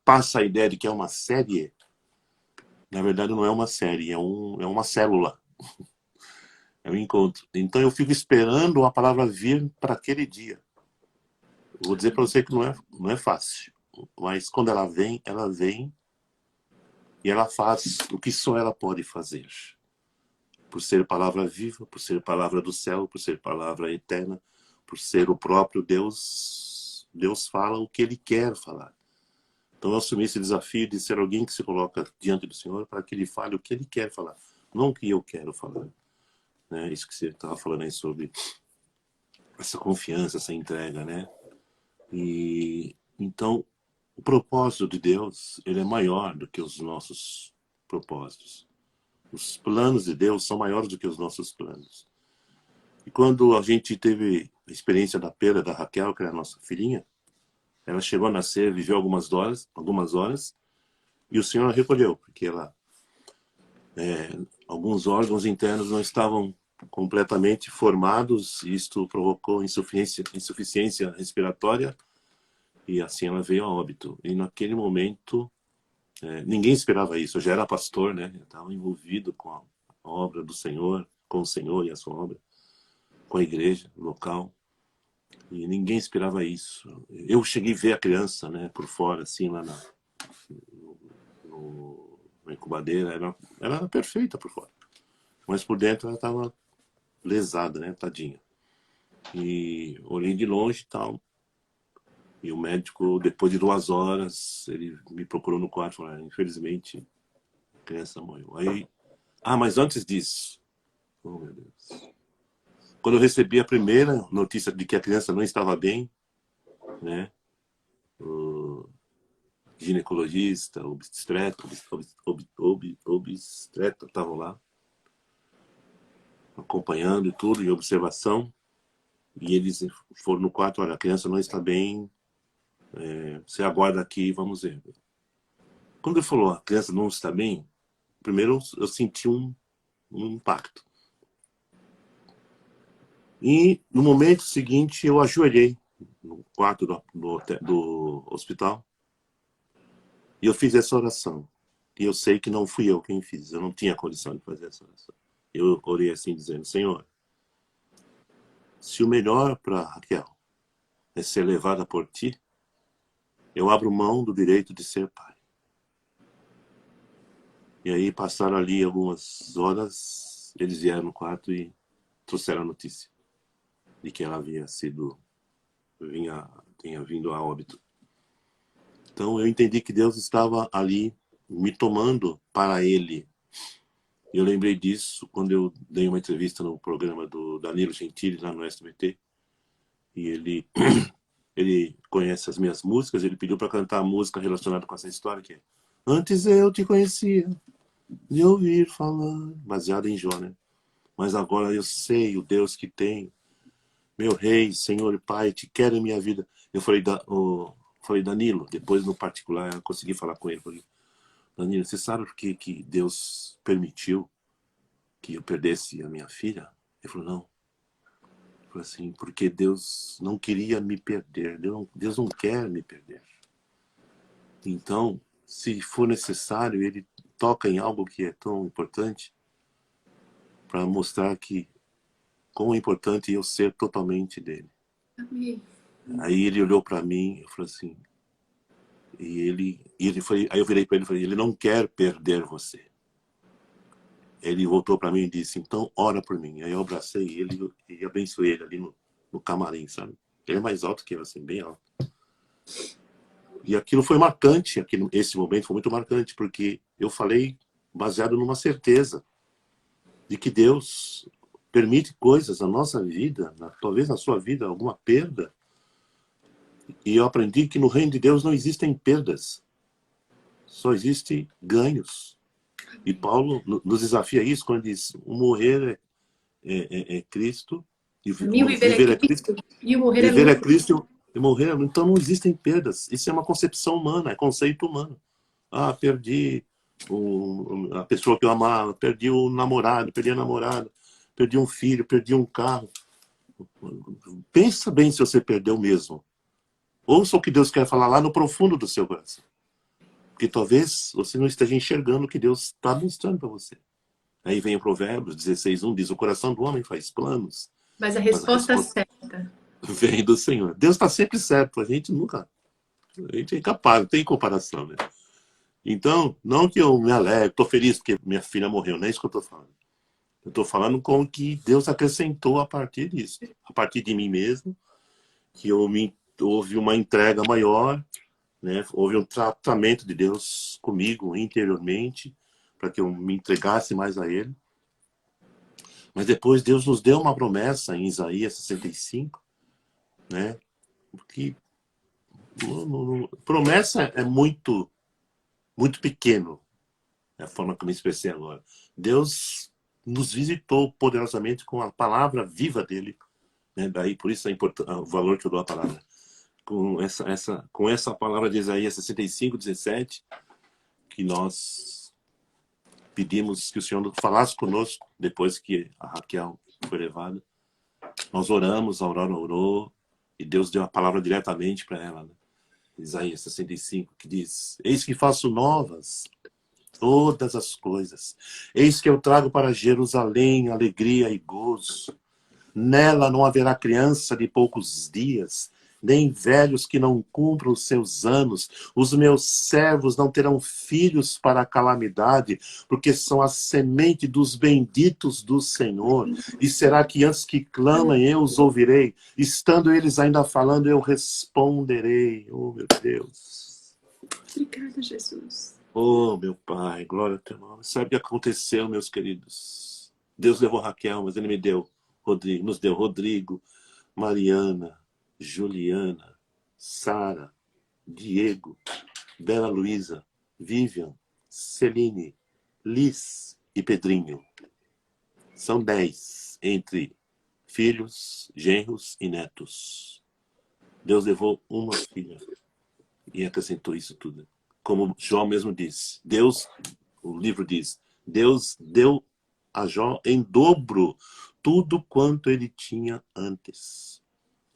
passa a ideia de que é uma série. Na verdade, não é uma série, é uma célula. É um encontro. Então, eu fico esperando a palavra vir para aquele dia. Eu vou dizer para você que não é fácil. Mas quando ela vem e ela faz o que só ela pode fazer. Por ser palavra viva, por ser palavra do céu, por ser palavra eterna, por ser o próprio Deus. Deus fala o que Ele quer falar. Então eu assumi esse desafio de ser alguém que se coloca diante do Senhor para que Ele fale o que Ele quer falar, não o que eu quero falar. Né? Isso que você estava falando aí sobre essa confiança, essa entrega, né? E então o propósito de Deus, ele é maior do que os nossos propósitos. Os planos de Deus são maiores do que os nossos planos. E quando a gente teve a experiência da perda da Raquel, que era a nossa filhinha, ela chegou a nascer, viveu algumas horas, e o Senhor a recolheu, porque alguns órgãos internos não estavam completamente formados, e isto provocou insuficiência respiratória, e assim ela veio a óbito. E naquele momento, ninguém esperava isso. Eu já era pastor, né? Eu estava envolvido com a obra do Senhor, com o Senhor e a sua obra, com a igreja local. E ninguém esperava isso. Eu cheguei a ver a criança, né, por fora, assim, lá na incubadeira. Ela era perfeita por fora. Mas por dentro ela estava lesada, né, tadinha. E olhei de longe e tal. E o médico, depois de 2 horas, ele me procurou no quarto e falou: infelizmente, a criança morreu. Aí, mas antes disso, oh meu Deus. Quando eu recebi a primeira notícia de que a criança não estava bem, né, o ginecologista, obstetra estavam lá, acompanhando e tudo, em observação, e eles foram no quarto: olha, a criança não está bem, você aguarda aqui e vamos ver. Quando ele falou, a criança não está bem, primeiro eu senti um impacto. E no momento seguinte eu ajoelhei no quarto do hospital e eu fiz essa oração. E eu sei que não fui eu quem fiz, eu não tinha condição de fazer essa oração. Eu orei assim dizendo: Senhor, se o melhor para Raquel é ser levada por ti, eu abro mão do direito de ser pai. E aí passaram ali algumas horas, eles vieram no quarto e trouxeram a notícia de que ela havia tinha vindo a óbito. Então eu entendi que Deus estava ali me tomando para Ele. Eu lembrei disso quando eu dei uma entrevista no programa do Danilo Gentili, lá no SBT. E ele conhece as minhas músicas, ele pediu para cantar a música relacionada com essa história, que é Antes eu te conhecia, de ouvir falar, baseado em Jó, né? Mas agora eu sei o Deus que tenho. Meu rei, Senhor e Pai, te quero em minha vida. Eu falei, Danilo, depois no particular eu consegui falar com ele. Falei, Danilo, você sabe por que Deus permitiu que eu perdesse a minha filha? Ele falou, não. Eu falei assim, porque Deus não queria me perder. Deus não quer me perder. Então, se for necessário, ele toca em algo que é tão importante para mostrar que quão importante é eu ser totalmente dele. Amém. Aí ele olhou para mim e falou assim, aí eu virei para ele e falei, ele não quer perder você. Ele voltou para mim e disse, então ora por mim. Aí eu abracei ele e abençoei ele ali no camarim, sabe? Ele é mais alto que eu, assim, bem alto. E aquilo foi marcante, esse momento foi muito marcante, porque eu falei baseado numa certeza de que Deus permite coisas na nossa vida, talvez na sua vida, alguma perda. E eu aprendi que no reino de Deus não existem perdas, só existem ganhos. E Paulo nos desafia isso quando diz, o morrer é Cristo, e Viver é Cristo e o morrer é viver é lucro. Cristo e morrer, então não existem perdas. Isso é uma concepção humana, é conceito humano. Ah, perdi a pessoa que eu amava, perdi o namorado, perdi a namorada, perdi um filho, perdi um carro. Pensa bem se você perdeu mesmo. Ouça o que Deus quer falar lá no profundo do seu coração. Porque talvez você não esteja enxergando o que Deus está mostrando para você. Aí vem o Provérbios 16:1, diz, o coração do homem faz planos. Mas a resposta certa vem do Senhor. Deus está sempre certo, a gente nunca. A gente é incapaz, não tem comparação, né? Então, não que eu me alegre, estou feliz porque minha filha morreu, não é isso que eu estou falando. Eu estou falando com o que Deus acrescentou a partir disso. A partir de mim mesmo, que houve uma entrega maior, né? Houve um tratamento de Deus comigo interiormente, para que eu me entregasse mais a Ele. Mas depois Deus nos deu uma promessa em Isaías 65, né? Porque promessa é muito pequeno, é a forma que eu me expressei agora. Deus nos visitou poderosamente com a palavra viva dele, né? Daí por isso o valor que eu dou à palavra. Com essa palavra de Isaías 65:17, que nós pedimos que o Senhor falasse conosco depois que a Raquel foi levada. Nós oramos, a Aurora orou, e Deus deu a palavra diretamente para ela, né? Isaías 65, que diz, eis que faço novas todas as coisas. Eis que eu trago para Jerusalém alegria e gozo. Nela não haverá criança de poucos dias, nem velhos que não cumpram os seus anos. Os meus servos não terão filhos para a calamidade, porque são a semente dos benditos do Senhor. E será que antes que clamem, eu os ouvirei? Estando eles ainda falando, eu responderei. Oh, meu Deus. Obrigada, Jesus. Oh, meu Pai, glória a teu nome. Sabe o que aconteceu, meus queridos? Deus levou Raquel, mas ele nos deu Rodrigo, Mariana, Juliana, Sara, Diego, Bela Luísa, Vivian, Celine, Liz e Pedrinho. São 10 entre filhos, genros e netos. Deus levou uma filha e acrescentou isso tudo. Como Jó mesmo diz, Deus, o livro diz, Deus deu a Jó em dobro tudo quanto ele tinha antes.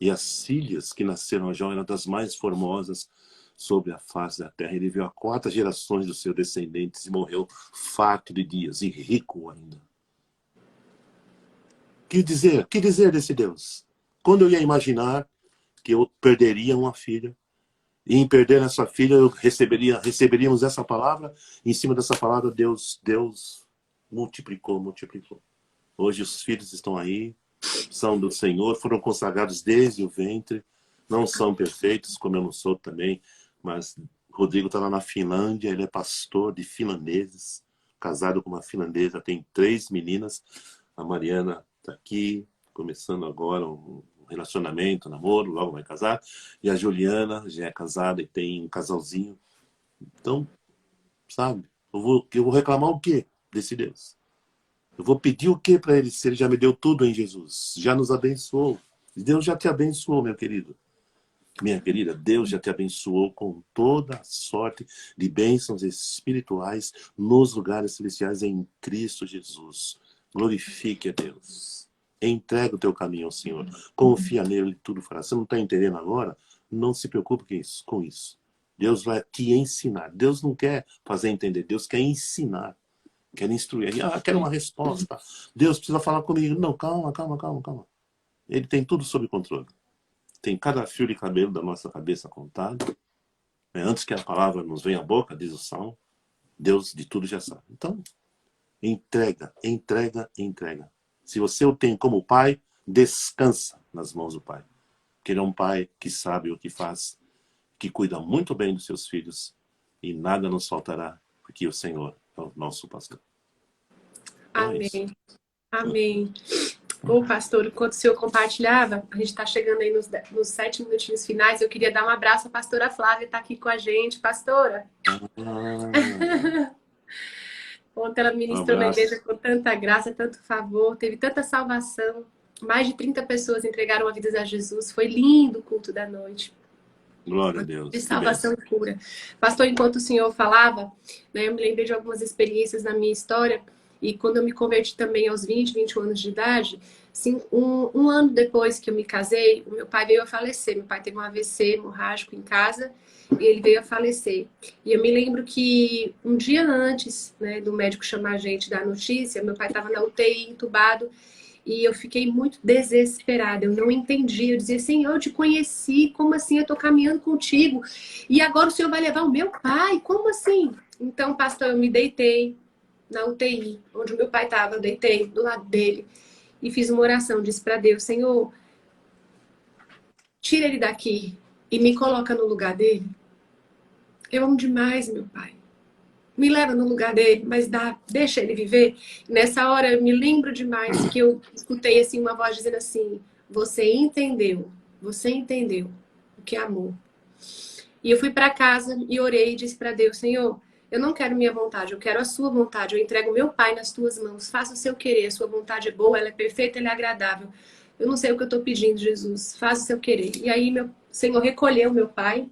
E as filhas que nasceram a Jó eram das mais formosas sobre a face da terra. Ele viu a 4 gerações dos seus descendentes e morreu farto de dias e rico ainda. Que dizer desse Deus? Quando eu ia imaginar que eu perderia uma filha, e em perder essa filha eu receberíamos essa palavra, e em cima dessa palavra Deus multiplicou. Hoje os filhos estão aí, são do Senhor, foram consagrados desde o ventre, não são perfeitos, como eu não sou também, mas Rodrigo está lá na Finlândia, ele é pastor de finlandeses, casado com uma finlandesa, tem 3 meninas, a Mariana está aqui, começando agora um relacionamento, namoro, logo vai casar, e a Juliana já é casada e tem um casalzinho. Então, sabe, eu vou reclamar o quê desse Deus? Eu vou pedir o que para ele, se ele já me deu tudo em Jesus? Já nos abençoou. Deus já te abençoou, meu querido. Minha querida, Deus já te abençoou com toda sorte de bênçãos espirituais nos lugares celestiais em Cristo Jesus. Glorifique a Deus. Entrega o teu caminho ao Senhor. Confia nele e tudo fará. Você não está entendendo agora? Não se preocupe com isso. Deus vai te ensinar. Deus não quer fazer entender. Deus quer ensinar. Quer instruir. Quero uma resposta. Deus precisa falar comigo. Não, calma. Ele tem tudo sob controle. Tem cada fio de cabelo da nossa cabeça contado. Antes que a palavra nos venha à boca, diz o Salmo, Deus de tudo já sabe. Então, entrega. Se você o tem como pai, descansa nas mãos do pai. Porque ele é um pai que sabe o que faz, que cuida muito bem dos seus filhos e nada nos faltará, porque o Senhor é o nosso pastor. Então Amém. Ô, pastor, enquanto o senhor compartilhava, a gente está chegando aí nos 7 minutinhos finais, eu queria dar um abraço à pastora Flávia, está aqui com a gente. Pastora! Ontem ela ministrou na igreja com tanta graça, tanto favor, teve tanta salvação. Mais de 30 pessoas entregaram a vida a Jesus. Foi lindo o culto da noite. Glória a Deus. De salvação e cura. Pastor, enquanto o senhor falava, né, eu me lembrei de algumas experiências na minha história. E quando eu me converti também aos 21 anos de idade, assim, um ano depois que eu me casei, o meu pai veio a falecer. Meu pai teve um AVC hemorrágico em casa e ele veio a falecer. E eu me lembro que um dia antes, né, do médico chamar a gente da notícia, meu pai estava na UTI, entubado, e eu fiquei muito desesperada. Eu não entendia. Eu dizia, Senhor, eu te conheci, como assim? Eu estou caminhando contigo e agora o Senhor vai levar o meu pai? Como assim? Então, pastor, eu me deitei na UTI, onde o meu pai estava, eu deitei do lado dele e fiz uma oração, disse para Deus, Senhor, tira ele daqui e me coloca no lugar dele. Eu amo demais meu pai. Me leva no lugar dele, mas deixa ele viver. Nessa hora eu me lembro demais que eu escutei assim uma voz dizendo assim, você entendeu o que é amor. E eu fui para casa e orei e disse para Deus, Senhor, eu não quero minha vontade, eu quero a sua vontade. Eu entrego meu pai nas tuas mãos. Faça o seu querer. A sua vontade é boa, ela é perfeita, ela é agradável. Eu não sei o que eu estou pedindo, Jesus. Faça o seu querer. E aí, meu Senhor recolheu meu pai,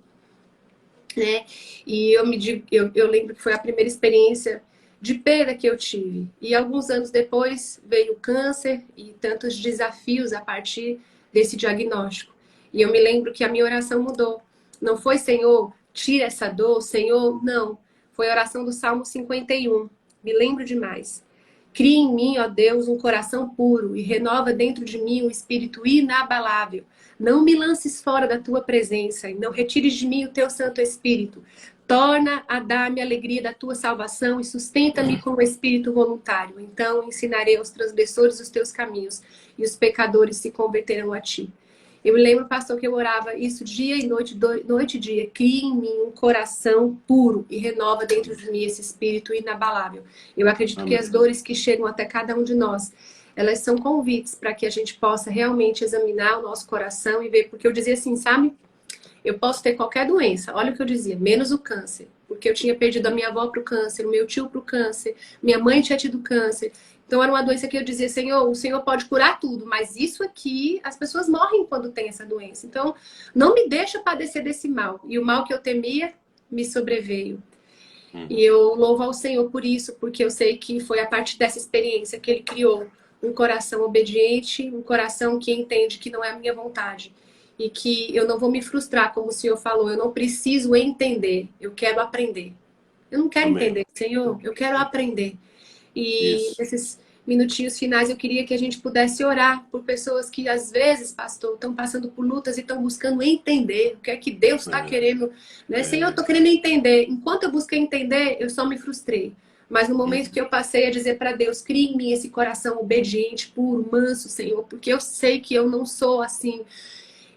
né? E eu lembro que foi a primeira experiência de perda que eu tive. E alguns anos depois veio o câncer e tantos desafios a partir desse diagnóstico. E eu me lembro que a minha oração mudou. Não foi, Senhor, tira essa dor, Senhor, não. Foi a oração do Salmo 51. Me lembro demais. Cria em mim, ó Deus, um coração puro e renova dentro de mim um espírito inabalável. Não me lances fora da tua presença e não retires de mim o teu Santo Espírito. Torna a dar-me a alegria da tua salvação e sustenta-me com o espírito voluntário. Então ensinarei aos transgressores os teus caminhos e os pecadores se converterão a ti. Eu me lembro, pastor, que eu orava isso dia e noite, noite e dia. Cria em mim um coração puro e renova dentro de mim esse espírito inabalável. Eu acredito Amém. Que as dores que chegam até cada um de nós, elas são convites para que a gente possa realmente examinar o nosso coração e ver. Porque eu dizia assim, sabe? Eu posso ter qualquer doença. Olha o que eu dizia, menos o câncer. Porque eu tinha perdido a minha avó para o câncer, o meu tio para o câncer, minha mãe tinha tido câncer. Então era uma doença que eu dizia, Senhor, o Senhor pode curar tudo, mas isso aqui, as pessoas morrem quando tem essa doença. Então, não me deixa padecer desse mal. E o mal que eu temia me sobreveio. E eu louvo ao Senhor por isso, porque eu sei que foi a partir dessa experiência que Ele criou um coração obediente, um coração que entende que não é a minha vontade. E que eu não vou me frustrar, como o Senhor falou, eu não preciso entender, eu quero aprender. Eu não quero Amém. entender, Senhor, eu quero aprender. E Isso. nesses minutinhos finais eu queria que a gente pudesse orar por pessoas que às vezes, pastor, estão passando por lutas e estão buscando entender o que é que Deus está querendo, né? Senhor, eu estou querendo entender. Enquanto eu busquei entender, eu só me frustrei. Mas no momento que eu passei a dizer para Deus, crie em mim esse coração obediente, puro, manso, Senhor, porque eu sei que eu não sou assim.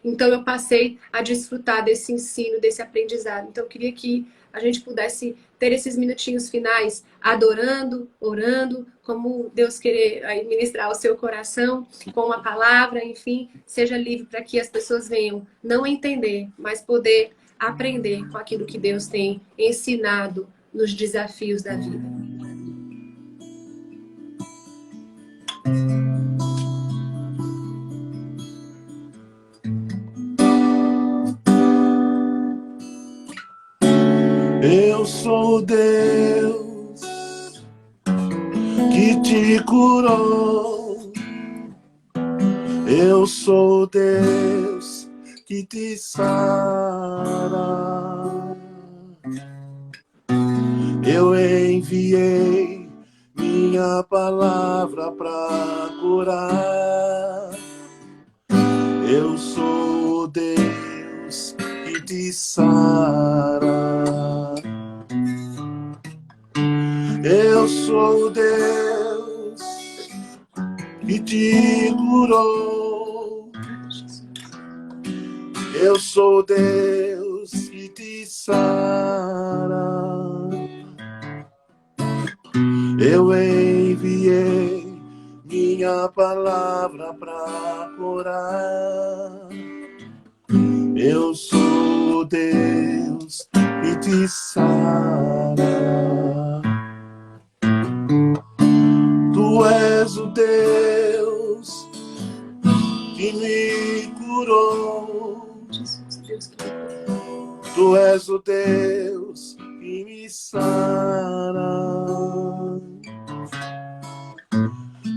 Então eu passei a desfrutar desse ensino, desse aprendizado. Então eu queria que a gente pudesse ter esses minutinhos finais adorando, orando, como Deus querer aí ministrar o seu coração com uma palavra, enfim, seja livre para que as pessoas venham não entender, mas poder aprender com aquilo que Deus tem ensinado nos desafios da vida. Eu sou Deus que te curou. Eu sou Deus que te sara. Eu enviei minha palavra para curar. Eu sou Deus que te sara. Eu sou Deus que te curou. Eu sou Deus que te sara. Eu enviei minha palavra para curar. Eu sou Deus que te sara. Tu és o Deus que me curou. Tu és o Deus que me sara.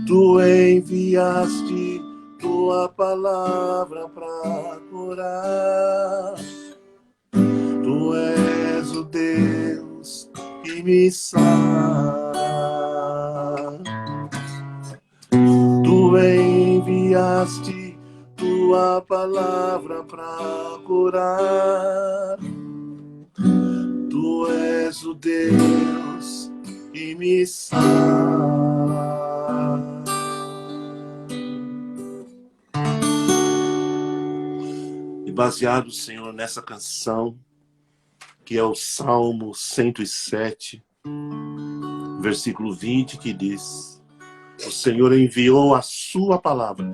Tu enviaste tua palavra para curar. Tu és o Deus que me sara. Tu enviaste tua palavra para curar. Tu és o Deus que me sara. E baseado, Senhor, nessa canção, que é o Salmo 107, versículo 20, que diz: o Senhor enviou a sua palavra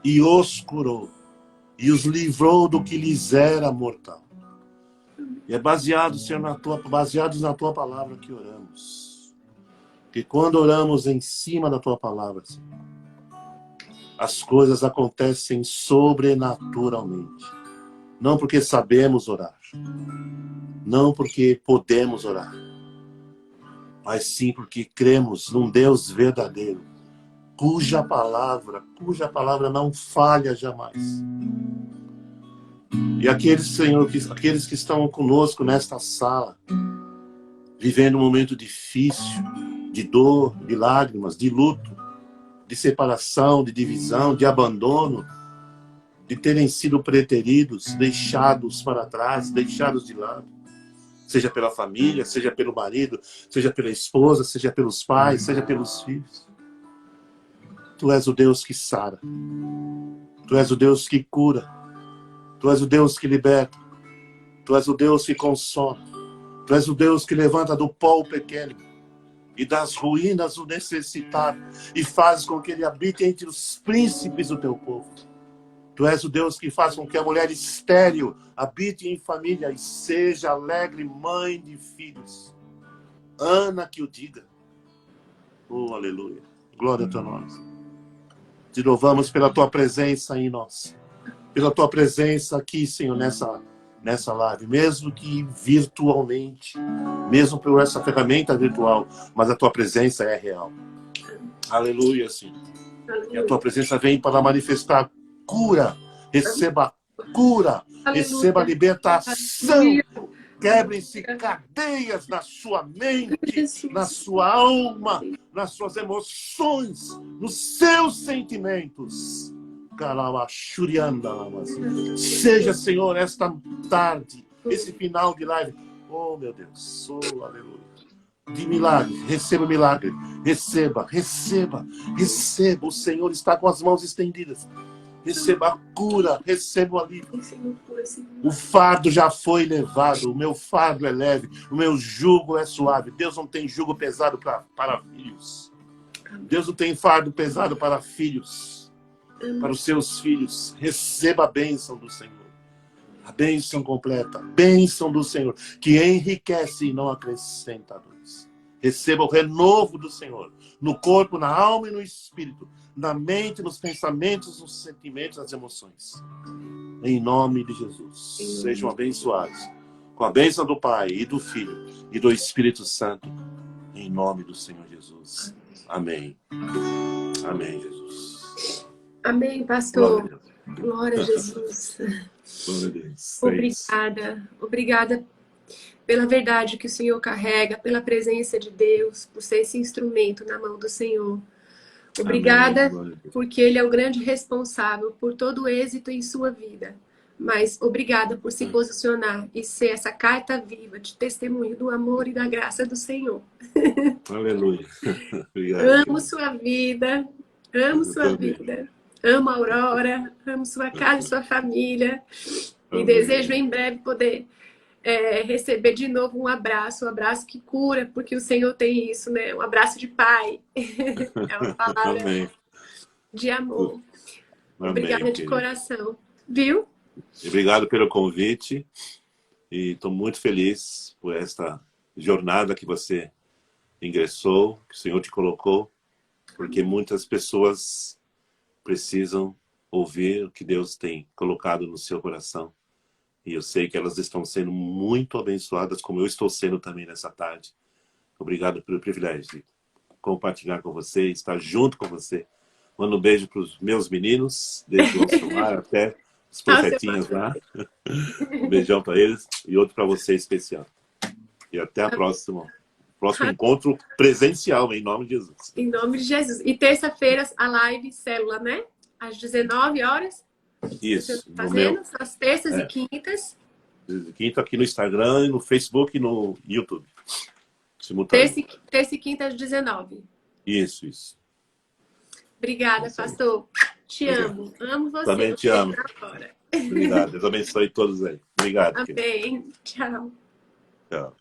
e os curou e os livrou do que lhes era mortal. E é baseado, Senhor, baseados na tua palavra que oramos. Que quando oramos em cima da tua palavra, Senhor, as coisas acontecem sobrenaturalmente. Não porque sabemos orar, não porque podemos orar, mas sim porque cremos num Deus verdadeiro, cuja palavra não falha jamais. E aqueles, Senhor, aqueles que estão conosco nesta sala, vivendo um momento difícil, de dor, de lágrimas, de luto, de separação, de divisão, de abandono, de terem sido preteridos, deixados para trás, deixados de lado, seja pela família, seja pelo marido, seja pela esposa, seja pelos pais, seja pelos filhos. Tu és o Deus que sara. Tu és o Deus que cura. Tu és o Deus que liberta. Tu és o Deus que consola. Tu és o Deus que levanta do pó o pequeno e das ruínas o necessitado e faz com que ele habite entre os príncipes do teu povo. Tu és o Deus que faz com que a mulher estéril habite em família e seja alegre mãe de filhos. Ana que o diga. Oh, aleluia. Glória a teu nome. Te louvamos pela tua presença em nós. Pela tua presença aqui, Senhor, nessa live. Mesmo que virtualmente, mesmo por essa ferramenta virtual, mas a tua presença é real. Aleluia, Senhor. E a tua presença vem para manifestar cura. Receba cura. Receba libertação. Quebrem-se cadeias na sua mente, na sua alma, nas suas emoções, nos seus sentimentos. Seja, Senhor, esta tarde, esse final de live. Oh, meu Deus. Oh, aleluia. De milagre, receba o milagre. Receba, receba, receba. O Senhor está com as mãos estendidas. Receba a cura, receba o alívio. O fardo já foi levado, o meu fardo é leve, o meu jugo é suave. Deus não tem jugo pesado para filhos. Deus não tem fardo pesado para filhos, para os seus filhos. Receba a bênção do Senhor. A bênção completa, a bênção do Senhor, que enriquece e não acrescenta dores. Receba o renovo do Senhor, no corpo, na alma e no espírito, na mente, nos pensamentos, nos sentimentos, nas emoções. Em nome de Jesus. Sejam abençoados com a bênção do Pai e do Filho e do Espírito Santo. Em nome do Senhor Jesus. Amém. Amém, Jesus. Amém, pastor. Glória a Deus. Glória a Jesus. Glória a Deus. Obrigada. Obrigada pela verdade que o Senhor carrega, pela presença de Deus, por ser esse instrumento na mão do Senhor. Obrigada, Amém. porque Ele é o grande responsável por todo o êxito em sua vida. Mas obrigada por se posicionar e ser essa carta viva de testemunho do amor e da graça do Senhor. Aleluia. Obrigado. Amo sua vida, amo sua vida. Amo a Aurora, amo sua casa e sua família. E desejo em breve poder receber de novo um abraço que cura, porque o Senhor tem isso, né? Um abraço de pai. É uma palavra de amor. Obrigada de coração. Viu? Obrigado pelo convite. E estou muito feliz por esta jornada que você ingressou, que o Senhor te colocou, porque muitas pessoas precisam ouvir o que Deus tem colocado no seu coração. E eu sei que elas estão sendo muito abençoadas, como eu estou sendo também nessa tarde. Obrigado pelo privilégio de compartilhar com você, estar junto com você. Mando um beijo para os meus meninos, desde o Alcimar até os profetinhas lá. Um beijão para eles e outro para você especial. E até a próximo encontro presencial, em nome de Jesus. Em nome de Jesus. E terça-feira, a live Célula, né? Às 19 horas. Isso. Fazendo às terças e quintas. Quinta aqui no Instagram, no Facebook e no YouTube. Terça e quinta às 19. Isso. Obrigada, pastor. Te amo. Amo você. Também te amo. Obrigado. Deus abençoe todos aí. Obrigado. Amém. Tchau. Tchau.